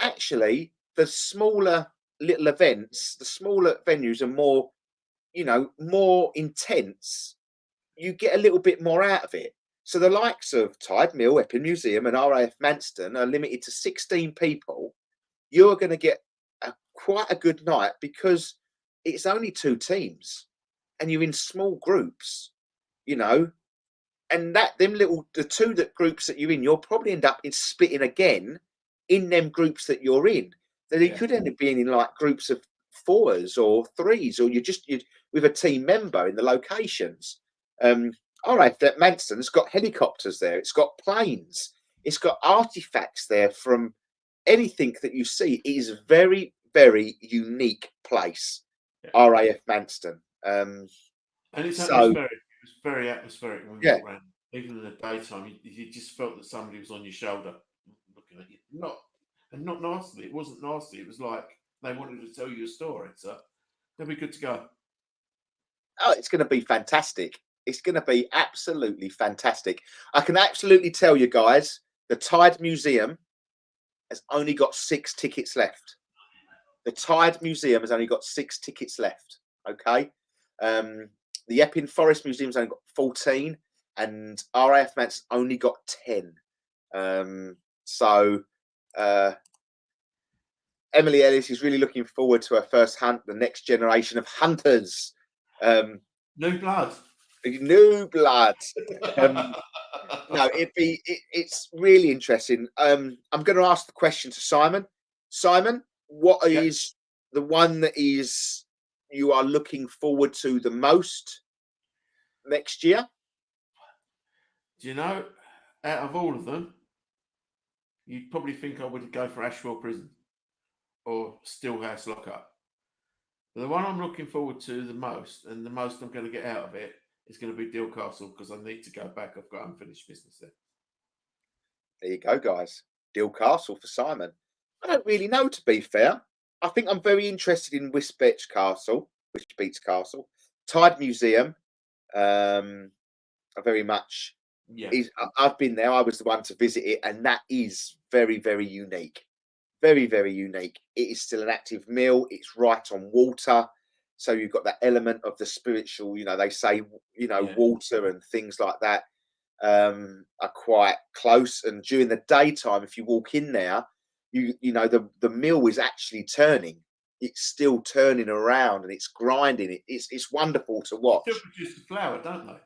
Actually, the smaller little events, the smaller venues are more, more intense. You get a little bit more out of it. So the likes of Tide Mill, Epping Museum and RAF Manston are limited to 16 people. You're going to get quite a good night because it's only 2 teams and you're in small groups, and the 2 groups that you're in, you'll probably end up in splitting again in them groups that you're in. Then you could end up being in like groups of 4s or 3s, or you're with a team member in the locations. All right, that Manston's got helicopters there. It's got planes. It's got artifacts there from anything that you see. It is a very, very unique place, RAF Manston. And it's atmospheric. It was very atmospheric when we walked around. Even in the daytime, you just felt that somebody was on your shoulder looking at you. Not nasty. It wasn't nasty. It was like they wanted to tell you a story. So they'll be good to go. Oh, it's going to be fantastic. It's going to be absolutely fantastic. I can absolutely tell you guys, the Tide Museum has only got 6 tickets left. The Tide Museum has only got 6 tickets left. Okay. The Epping Forest Museum's only got 14, and RAF Manston's only got 10. So Emily Ellis is really looking forward to her first hunt, the next generation of hunters. New blood. New blood. No, it's really interesting. I'm going to ask the question to Simon. Simon, what is the one that is you are looking forward to the most next year? Do you know, out of all of them, you'd probably think I would go for Ashwell Prison or Stillhouse Lockup. But the one I'm looking forward to the most, and the most I'm going to get out of it, is going to be Deal Castle, because I need to go back. I've got unfinished business there. There you go, guys. Dill Castle for Simon. I don't really know, to be fair. I think I'm very interested in Wisbech Castle, Wisbeach Castle, Tide Museum. I very much. Yeah. I've been there. I was the one to visit it, and that is very, very unique. Very, very unique. It is still an active mill. It's right on water, so you've got that element of the spiritual. They say Yeah. water and things like that are quite close. And during the daytime, if you walk in there, the mill is actually turning. It's still turning around and it's grinding. It's wonderful to watch. Still produce the flour, don't they?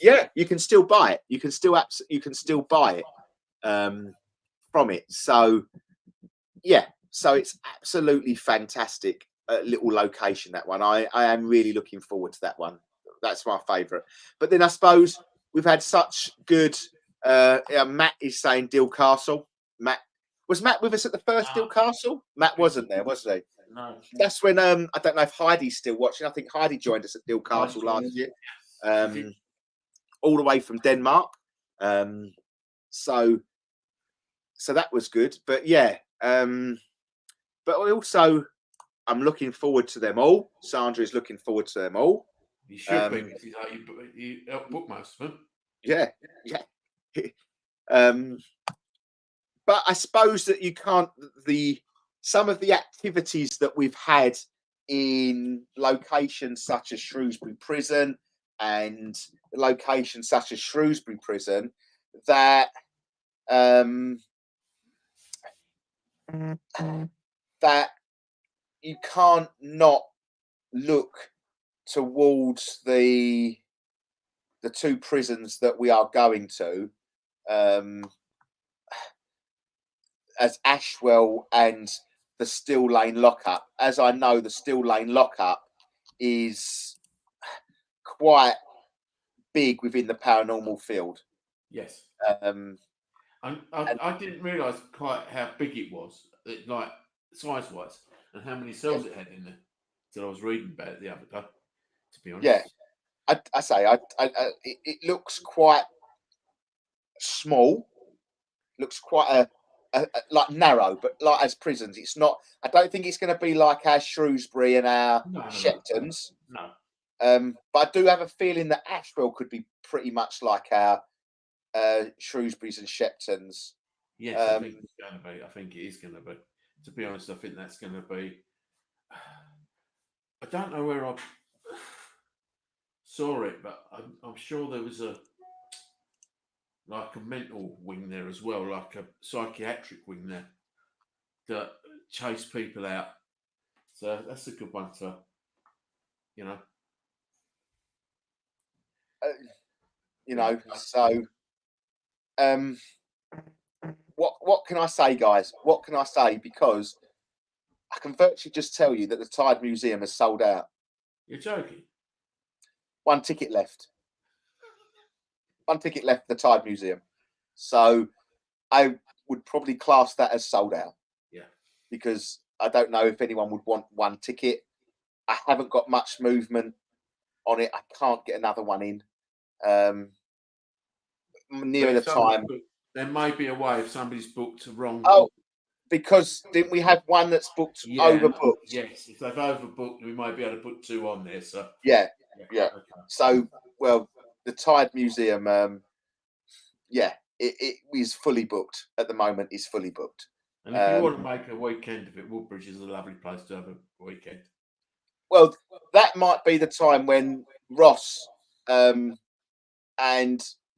Yeah, you can still buy it. You can still buy it from it. So yeah, so it's absolutely fantastic little location, that one. I am really looking forward to that one. That's my favourite. But then I suppose we've had such good. Matt is saying Dill Castle. Was Matt with us at the first Dill Castle? Matt wasn't there, was he? No. That's when I don't know if Heidi's still watching. I think Heidi joined us at Dill Castle last year, all the way from Denmark. So that was good. But yeah, but also I'm looking forward to them all. Sandra is looking forward to them all. You should be, because you help book most of them. Yeah. But I suppose that you can't. Some of the activities that we've had in locations such as Shrewsbury Prison and locations such as Shrewsbury Prison, that that you can't not look towards the two prisons that we are going to, as Ashwell and the Still Lane lockup. As I know, the Still Lane lockup is quite big within the paranormal field. Yes. I didn't realise quite how big it was, like size-wise, and how many cells it had in there. Till I was reading about it the other day, to be honest. Yeah, I say it looks quite small. Looks quite like narrow, but like as prisons, it's not. I don't think it's going to be like our Shrewsbury and our Sheptons. No. But I do have a feeling that Ashwell could be pretty much like our Shrewsbury's and Sheptons. Yes, I think it's going to be. I think it is going to be. To be honest, I think that's going to be. I don't know where I saw it, but I'm sure there was a mental wing there as well, like a psychiatric wing there that chase people out. So that's a good one to, So, what can I say, guys? What can I say? Because I can virtually just tell you that the Tide Museum has sold out. You're joking? One ticket left. One ticket left for the Tide Museum. So I would probably class that as sold out. Yeah. Because I don't know if anyone would want one ticket. I haven't got much movement on it. I can't get another one in. Nearer the time. There may be a way if somebody's booked wrong. Oh, because didn't we have one that's booked overbooked? Yes, if they've overbooked, we might be able to put two on there. So yeah. Okay. So, well, the Tide Museum, it is fully booked at the moment. Is fully booked. And if you want to make a weekend of it, Woodbridge is a lovely place to have a weekend. Well, that might be the time when Ross and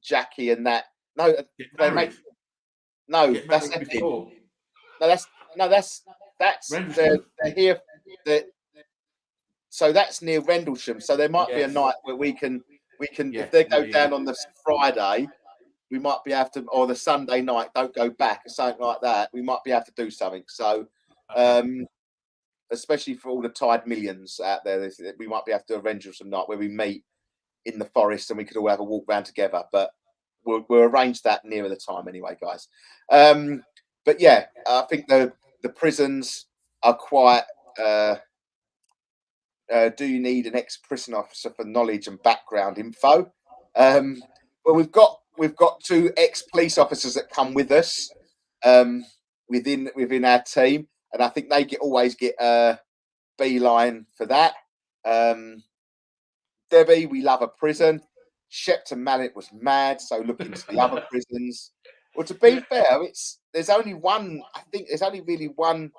Jackie and that. No, they make. No, that's Epping. No, that's they're here. So that's near Rendlesham. So there might be a night where we can if they go down on the Friday, we might be able to, or the Sunday night, don't go back or something like that. We might be able to do something. So, especially for all the Tide millions out there, we might be able to arrange some night where we meet in the forest and we could all have a walk round together. But we'll arrange that nearer the time anyway, guys. But yeah, I think the prisons are quite. Do you need an ex-prison officer for knowledge and background info? Well, we've got we've got 2 ex-police officers that come with us within our team, and I think they always get a beeline for that. Debbie, we love a prison. Shepton Mallet was mad, so look into the other prisons. Well, to be fair, there's only one. I think there's only really one.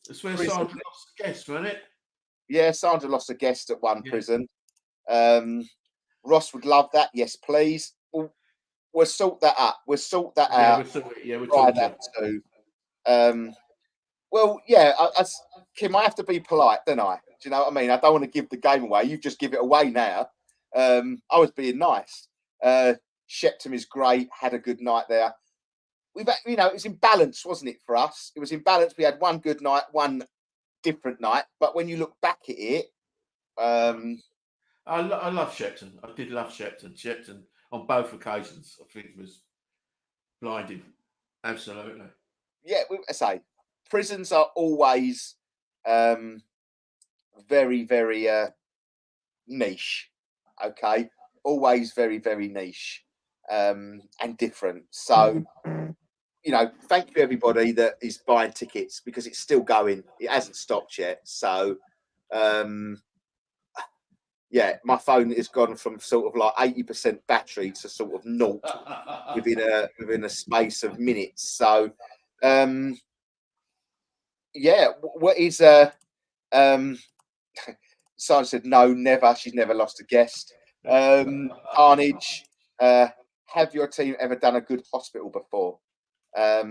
That's where prison. Sandra lost the guest, wasn't it? Yeah, Sandra lost a guest at one prison. Ross would love that. Yes, please. We'll sort that up. We'll sort that out. We'll try talk that too. Well, yeah, Kim, I have to be polite, don't I? Do you know what I mean? I don't want to give the game away. You just give it away now. I was being nice. Shepton is great. Had a good night there. It was in balance, wasn't it, for us? It was in balance. We had one good night, one different night. But when you look back at it, I love Shepton. I did love Shepton. Shepton on both occasions, I think, was blinding. Absolutely. Yeah, I say prisons are always very, very niche. Okay, always very, very niche and different. So, thank you everybody that is buying tickets because it's still going. It hasn't stopped yet. So, yeah, my phone has gone from sort of like 80% battery to sort of 0 within a space of minutes. So, yeah, what is Sandra said no, never. She's never lost a guest. Carnage, have your team ever done a good hospital before? I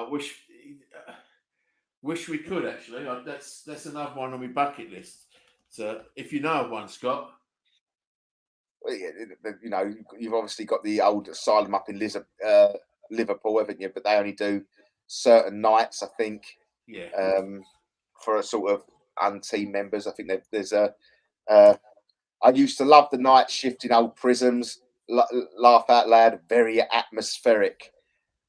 wish we could actually. That's another one on my bucket list. So if you know of one, Scott. Well, you've obviously got the old asylum up in Liverpool, haven't you? But they only do certain nights, I think. Yeah. For a sort of team members, I think there's a. I used to love the night shift in old prisons. Laugh out loud, very atmospheric.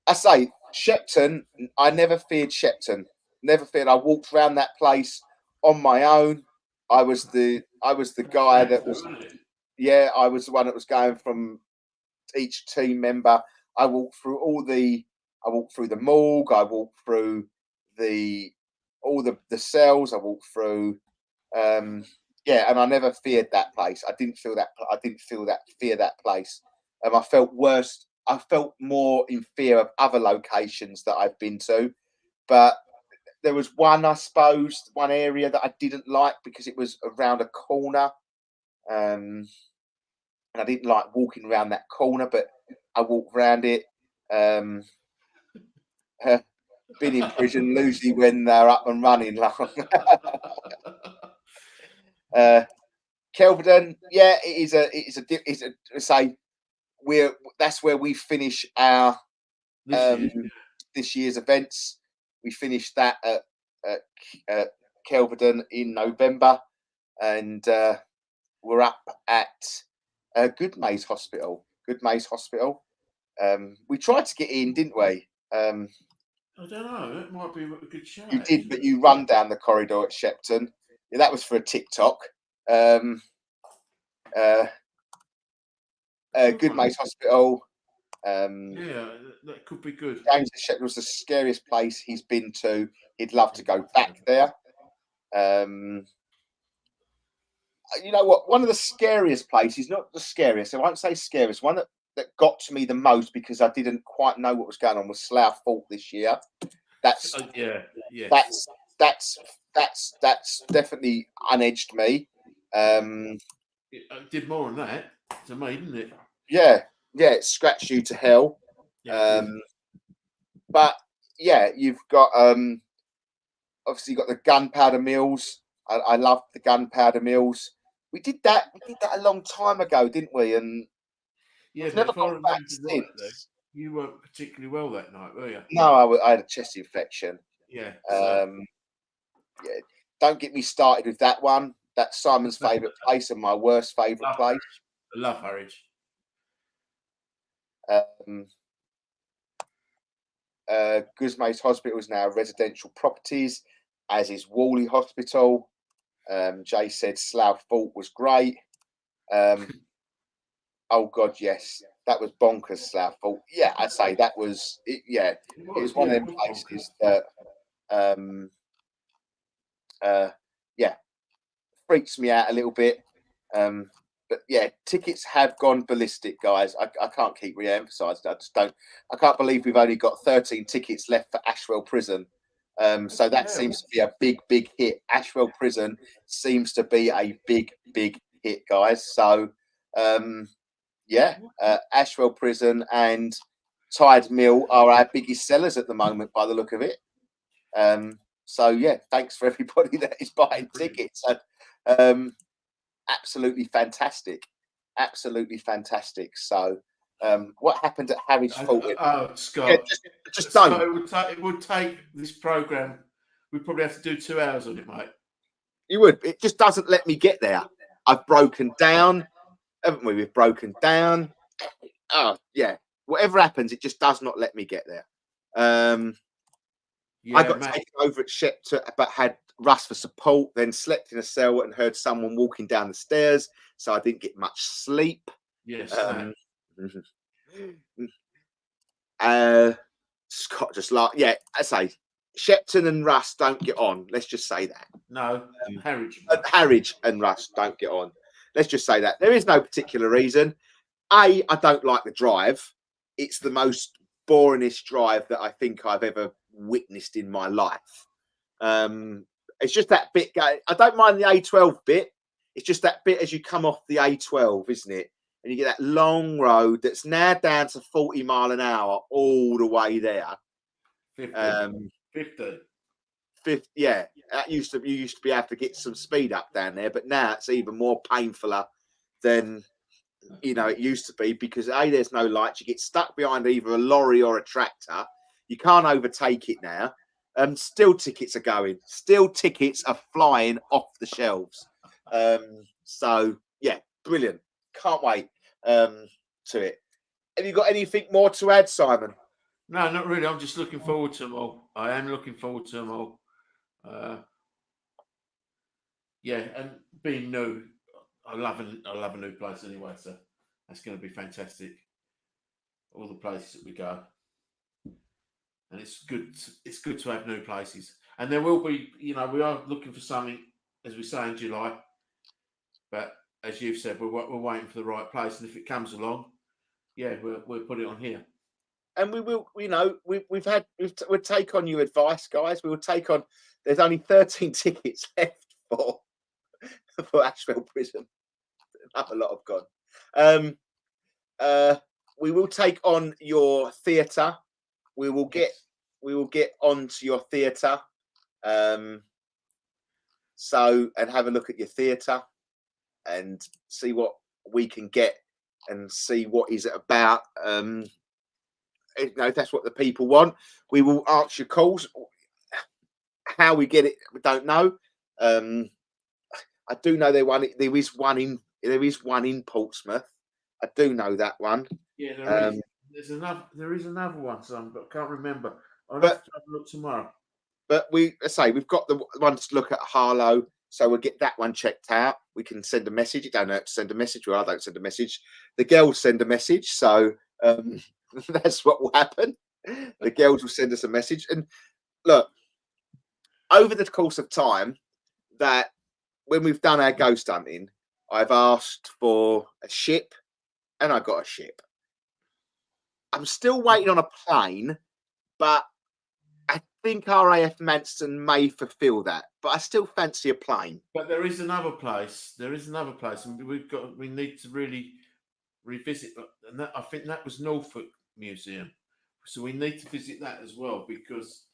I say Shepton. I never feared Shepton. Never feared. I walked around that place on my own. I was the guy that was. Yeah, I was the one that was going from each team member. I walked through the morgue. I walked through all the cells. I walked through. Yeah, and I never feared that place. I didn't fear that place. I felt worse. I felt more in fear of other locations that I've been to, but there was one area that I didn't like because it was around a corner, and I didn't like walking around that corner, but I walked around it. Been in prison usually when they're up and running. Kelvedon, yeah, that's where we finish our this year's events. We finished that at Kelvedon in November, and we're up at Goodmayes Hospital. We tried to get in, didn't we? I don't know. It might be a good show. You did, but you run down the corridor at Shepton. Yeah, that was for a TikTok. Goodmayes Hospital. Yeah, that could be good. James Shepton was the scariest place he's been to. He'd love to go back there. You know what? One of the scariest places, not the scariest, I won't say scariest, one that got to me the most because I didn't quite know what was going on was Slough Fort this year. That's definitely unedged me. It did more than that to me, didn't it? Yeah, it scratched you to hell. But yeah, you've got obviously got the gunpowder mills. I love the gunpowder mills. We did that a long time ago, didn't we? And yeah, never gone back since. You weren't particularly well that night, were you? No, I had a chest infection. Yeah. Yeah. Don't get me started with that one. That's Simon's favourite place and my worst favourite place. I love Harwich. Goodmayes Hospital is now residential properties, as is Whalley Hospital. Jay said Slough Fort was great. Oh God, yes, bonkers, Southall. Yeah, I'd say that was it. Yeah, it was one of them places that yeah, freaks me out a little bit. But yeah, tickets have gone ballistic, guys. I can't keep re-emphasising. I can't believe we've only got 13 tickets left for Ashwell Prison. So that seems to be a big hit. Ashwell Prison seems to be a big hit, guys. So yeah, Ashwell Prison and Tide Mill are our biggest sellers at the moment, by the look of it. So yeah, thanks for everybody that is buying tickets. And, absolutely fantastic. So what happened at Harwich Fulton? Scott, Yeah, just don't. Scott, it would take this program. We'd probably have to do 2 hours on it, mate. You would. It just doesn't let me get there. I've broken down, haven't we? We've broken down. Oh yeah. Whatever happens, it just does not let me get there. I got taken over at Shepton, but had Russ for support, then slept in a cell and heard someone walking down the stairs, so I didn't get much sleep. Yes. Scott just like, yeah, I say Shepton and Russ don't get on. Let's just say that. No, Harwich and Russ don't get on. Let's just say that. There is no particular reason. I don't like the drive. It's the most boringest drive that I think I've ever witnessed in my life. It's just that bit. I don't mind the A12 bit. It's just that bit as you come off the A12, isn't it? And you get that long road that's now down to 40 mile an hour all the way there. 50. Yeah, you used to be able to get some speed up down there, but now it's even more painfuler than it used to be, because there's no lights. You get stuck behind either a lorry or a tractor. You can't overtake it now. Still tickets are going. Still tickets are flying off the shelves. So yeah, brilliant. Can't wait to it. Have you got anything more to add, Simon? No, not really. I'm just looking forward to them all. I am looking forward to them all. Yeah, and being new, I love a new place anyway. So that's going to be fantastic. All the places that we go, and it's good. It's good to have new places, and there will be. We are looking for something, as we say, in July. But as you've said, we're waiting for the right place, and if it comes along, yeah, we'll put it on here. And we will, we'll take on your advice, guys. We will take on. There's only 13 tickets left for Ashwell Prison. Another lot have gone. We will take on your theatre. We will get onto your theatre. So, and have a look at your theatre and see what we can get and see what is it about. If that's what the people want, we will answer your calls. How we get it, we don't know. I do know there is one in Portsmouth. I do know that one. Yeah, there is another one, son, but I can't remember. I'll have to have a look tomorrow. But we've got the one to look at Harlow, so we'll get that one checked out. We can send a message. You don't have to send a message. Well, I don't send a message. The girls send a message, so that's what will happen. The girls will send us a message. And look, over the course of time, that when we've done our ghost hunting, I've asked for a ship, and I got a ship. I'm still waiting on a plane, but I think RAF Manston may fulfil that. But I still fancy a plane. But there is another place. And we need to really revisit. And I think that was Norfolk Museum. So we need to visit that as well, because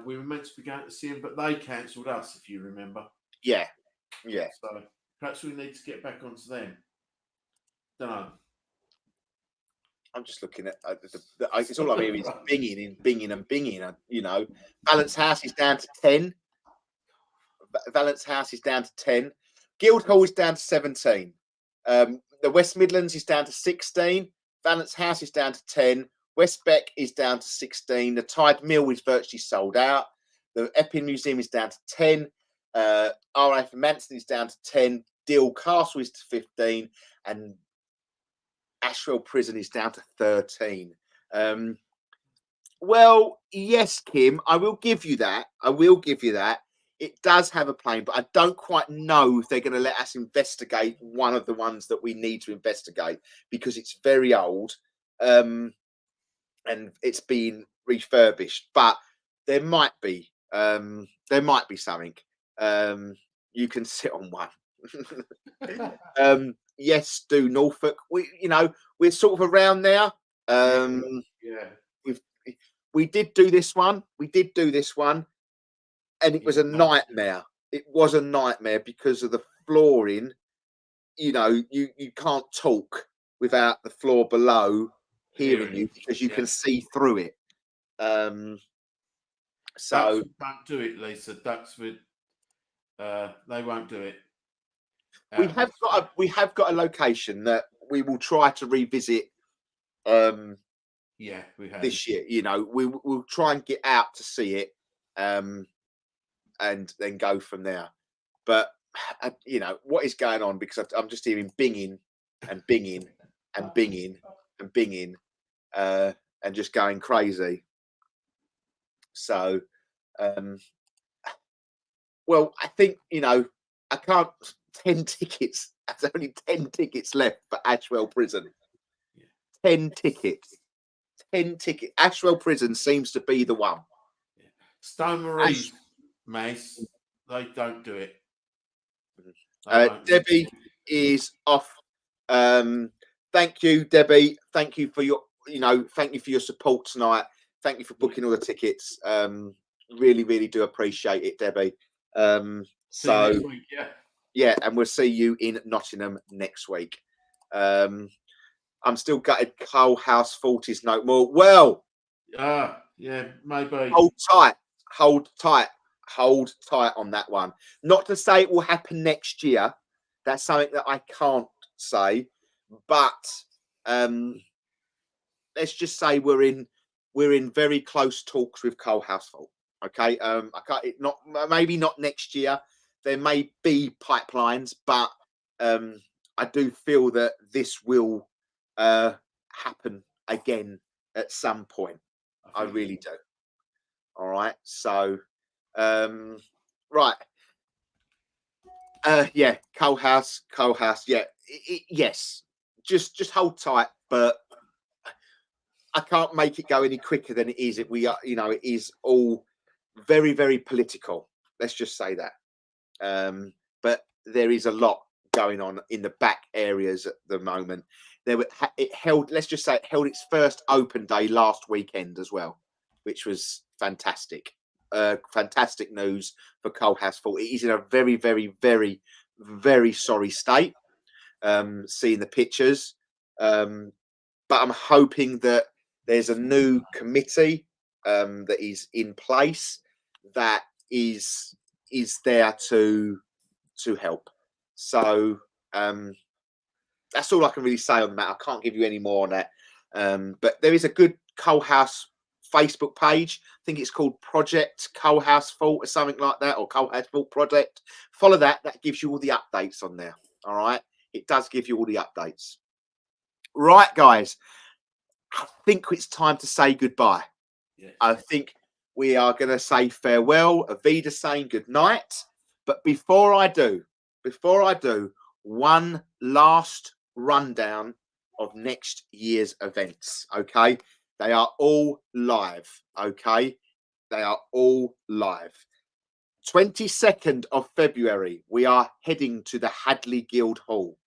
we were meant to be going to see them, but they cancelled us, if you remember. Yeah. So perhaps we need to get back onto them. Don't know. I'm just looking at it's all I'm hearing is binging. Valence House is down to 10. Valence House is down to 10. Guildhall is down to 17. The West Midlands is down to 16. Valence House is down to 10. West Beck is down to 16. The Tide Mill is virtually sold out. The Epping Museum is down to 10. RAF Manston is down to 10. Deal Castle is to 15. And Ashwell Prison is down to 13. Well, yes, Kim, I will give you that. I will give you that. It does have a plane, but I don't quite know if they're going to let us investigate one of the ones that we need to investigate because it's very old and it's been refurbished. But there might be something. You can sit on one. Yes, do Norfolk. We're sort of around there. Yeah. We did do this one. And it was a nightmare. It was a nightmare because of the flooring. You can't talk without the floor below hearing you because you can see through it. So don't do it, Lisa. Ducks with they won't do it. We have got a location that we will try to revisit. Yeah, we have this year. We'll try and get out to see it, and then go from there. But what is going on? Because I'm just hearing binging and binging and binging and binging, and just going crazy. So, well, I think I can't. 10 tickets. There's only 10 tickets left for Ashwell Prison. 10 tickets. 10 tickets. Ashwell Prison seems to be the one. Stone Marie, Mace, they don't do it. Debbie is off. Thank you, Debbie. Thank you for your, thank you for your support tonight. Thank you for booking all the tickets. Really, really do appreciate it, Debbie. See you next week, yeah, and we'll see you in Nottingham next week. I'm still gutted Coal House 40's no more. Well, yeah, maybe. Hold tight on that one. Not to say it will happen next year. That's something that I can't say. But let's just say we're in very close talks with Coal House Vault. Okay, maybe not next year. There may be pipelines, but I do feel that this will happen again at some point. I really do. All right. So, right. Yeah, Coal House. Yeah. Yes. Just hold tight, but I can't make it go any quicker than it is. It is all very, very political. Let's just say that. But there is a lot going on in the back areas at the moment. Let's just say it held its first open day last weekend as well, which was fantastic. Fantastic news for Coal House Vault. It is in a very, very, very, very sorry state. Seeing the pictures, but I'm hoping that there's a new committee that is in place that is there to help. So that's all I can really say on that. I can't give you any more on that. But there is a good Coal House Facebook page. I think it's called Project Coal House Vault or something like that, or Coal House Vault Project. Follow that. That gives you all the updates on there. All right. It does give you all the updates. Right, guys. I think it's time to say goodbye. Yes. I think we are going to say farewell. Avida saying good night. But before I do, one last rundown of next year's events. Okay. They are all live. Okay. They are all live. 22nd of February, we are heading to the Hadley Guildhall.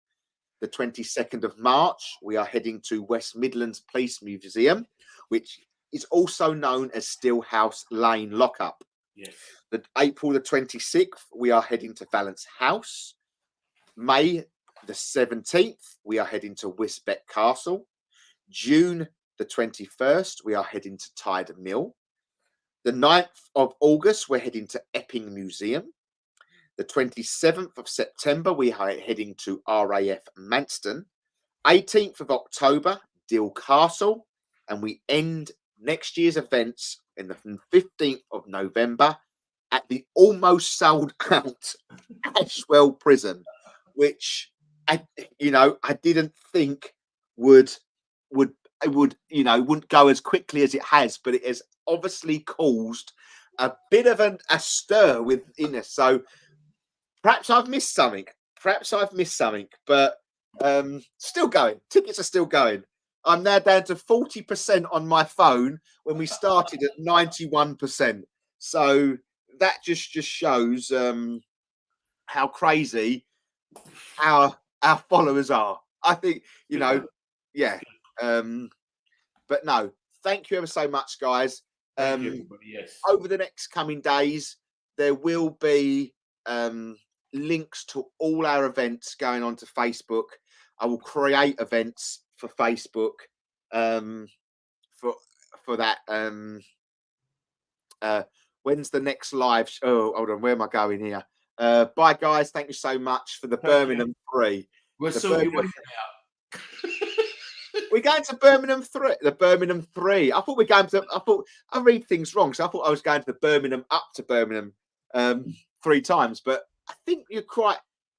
The 22nd of March, we are heading to West Midlands Police Museum, which is also known as Stillhouse Lane Lockup. Yes. April the 26th, we are heading to Valence House. May the 17th, we are heading to Wisbech Castle. June the 21st, we are heading to Tide Mill. The 9th of August, we're heading to Epping Museum. The 27th of September, we are heading to RAF Manston. 18th of October, Dill Castle. And we end next year's events in the 15th of November at the almost sold out Ashwell Prison, which I didn't think would wouldn't go as quickly as it has, but it has obviously caused a bit of a stir within us. So perhaps I've missed something. But still going. Tickets are still going. I'm now down to 40% on my phone when we started at 91%. So that just shows how crazy our followers are. I think, yeah. But no, thank you ever so much, guys. Thank you, everybody. Yes. Over the next coming days, there will be links to all our events going on to Facebook. I will create events for Facebook for that. When's the next live? Oh, hold on. Where am I going here? Bye, guys. Thank you so much for the Birmingham 3. We'll sort you out. We're going to Birmingham 3. The Birmingham 3. I thought I read things wrong, so I thought I was going to the Birmingham up to Birmingham 3 times. But I think you're quite.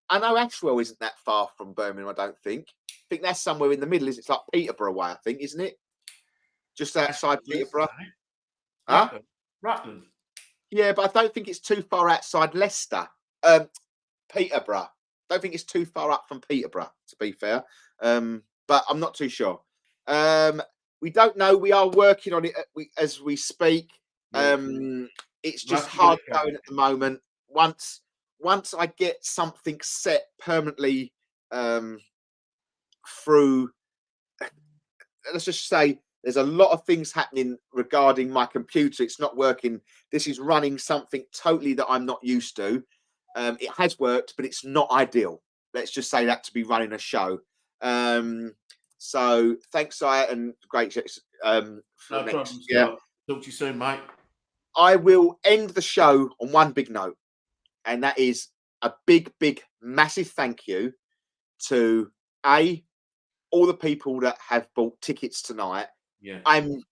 I know Ashwell isn't that far from Birmingham. I don't think. I think that's somewhere in the middle. It's like Peterborough way, I think, isn't it? Just outside Peterborough. Huh? Rutland. Yeah, but I don't think it's too far outside Leicester. Peterborough. I don't think it's too far up from Peterborough, to be fair. But I'm not too sure. We don't know. We are working on it as we speak. It's just hard going at the moment. Once I get something set permanently through, let's just say there's a lot of things happening regarding my computer. It's not working. This is running something totally that I'm not used to. It has worked, but it's not ideal. Let's just say that to be running a show. So thanks, Sia, and great. No problem. Yeah. Talk to you soon, mate. I will end the show on one big note, and that is a big, massive thank you to all the people that have bought tickets tonight. Yeah, I'm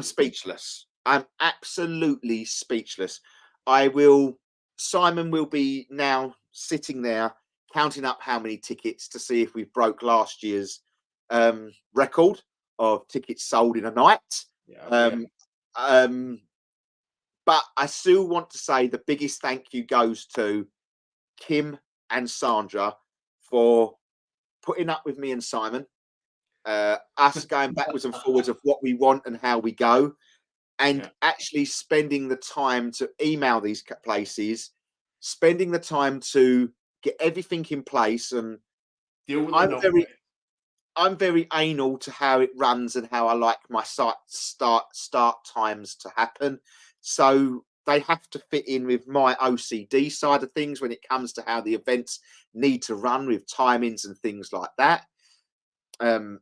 speechless. I'm absolutely speechless. Simon will be now sitting there counting up how many tickets to see if we broke last year's record of tickets sold in a night. But I still want to say the biggest thank you goes to Kim and Sandra for putting up with me and Simon, us going backwards and forwards of what we want and how we go, and actually spending the time to email these places, spending the time to get everything in place. And I'm very anal to how it runs and how I like my start times to happen. So they have to fit in with my OCD side of things when it comes to how the events need to run with timings and things like that.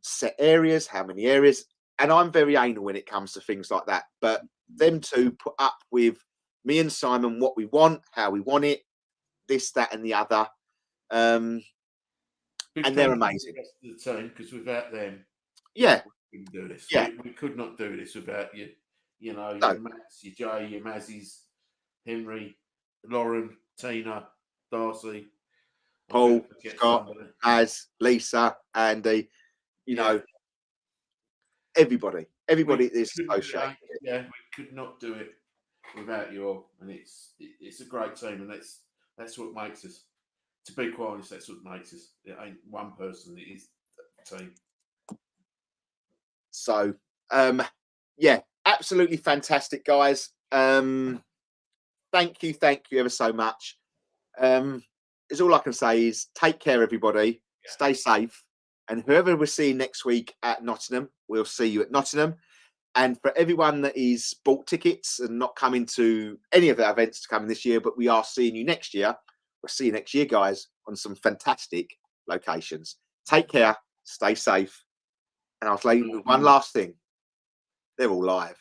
Set areas, how many areas. And I'm very anal when it comes to things like that. But them two put up with me and Simon, what we want, how we want it, this, that, and the other. And they're amazing. The team, because without them, we couldn't do this. Yeah, we could not do this without you. You know, No. your Matts, your Jay, your Mazzies, Henry, Lauren, Tina, Darcy, Paul, Scott, Az, Lisa, Andy. You know, everybody is associated. Yeah, we could not do it without you all, and it's a great team, and that's what makes us. To be quite honest, that's what makes us. It ain't one person; it is the team. So, absolutely fantastic, guys. Thank you ever so much. Is all I can say is take care, everybody. Stay safe, and whoever we're seeing next week at Nottingham, we'll see you at Nottingham. And for everyone that is bought tickets and not coming to any of our events to come in this year, but we are seeing you next year. We'll see you next year, guys, on some fantastic locations. Take care, stay safe. And I'll tell you one last thing. They're all live.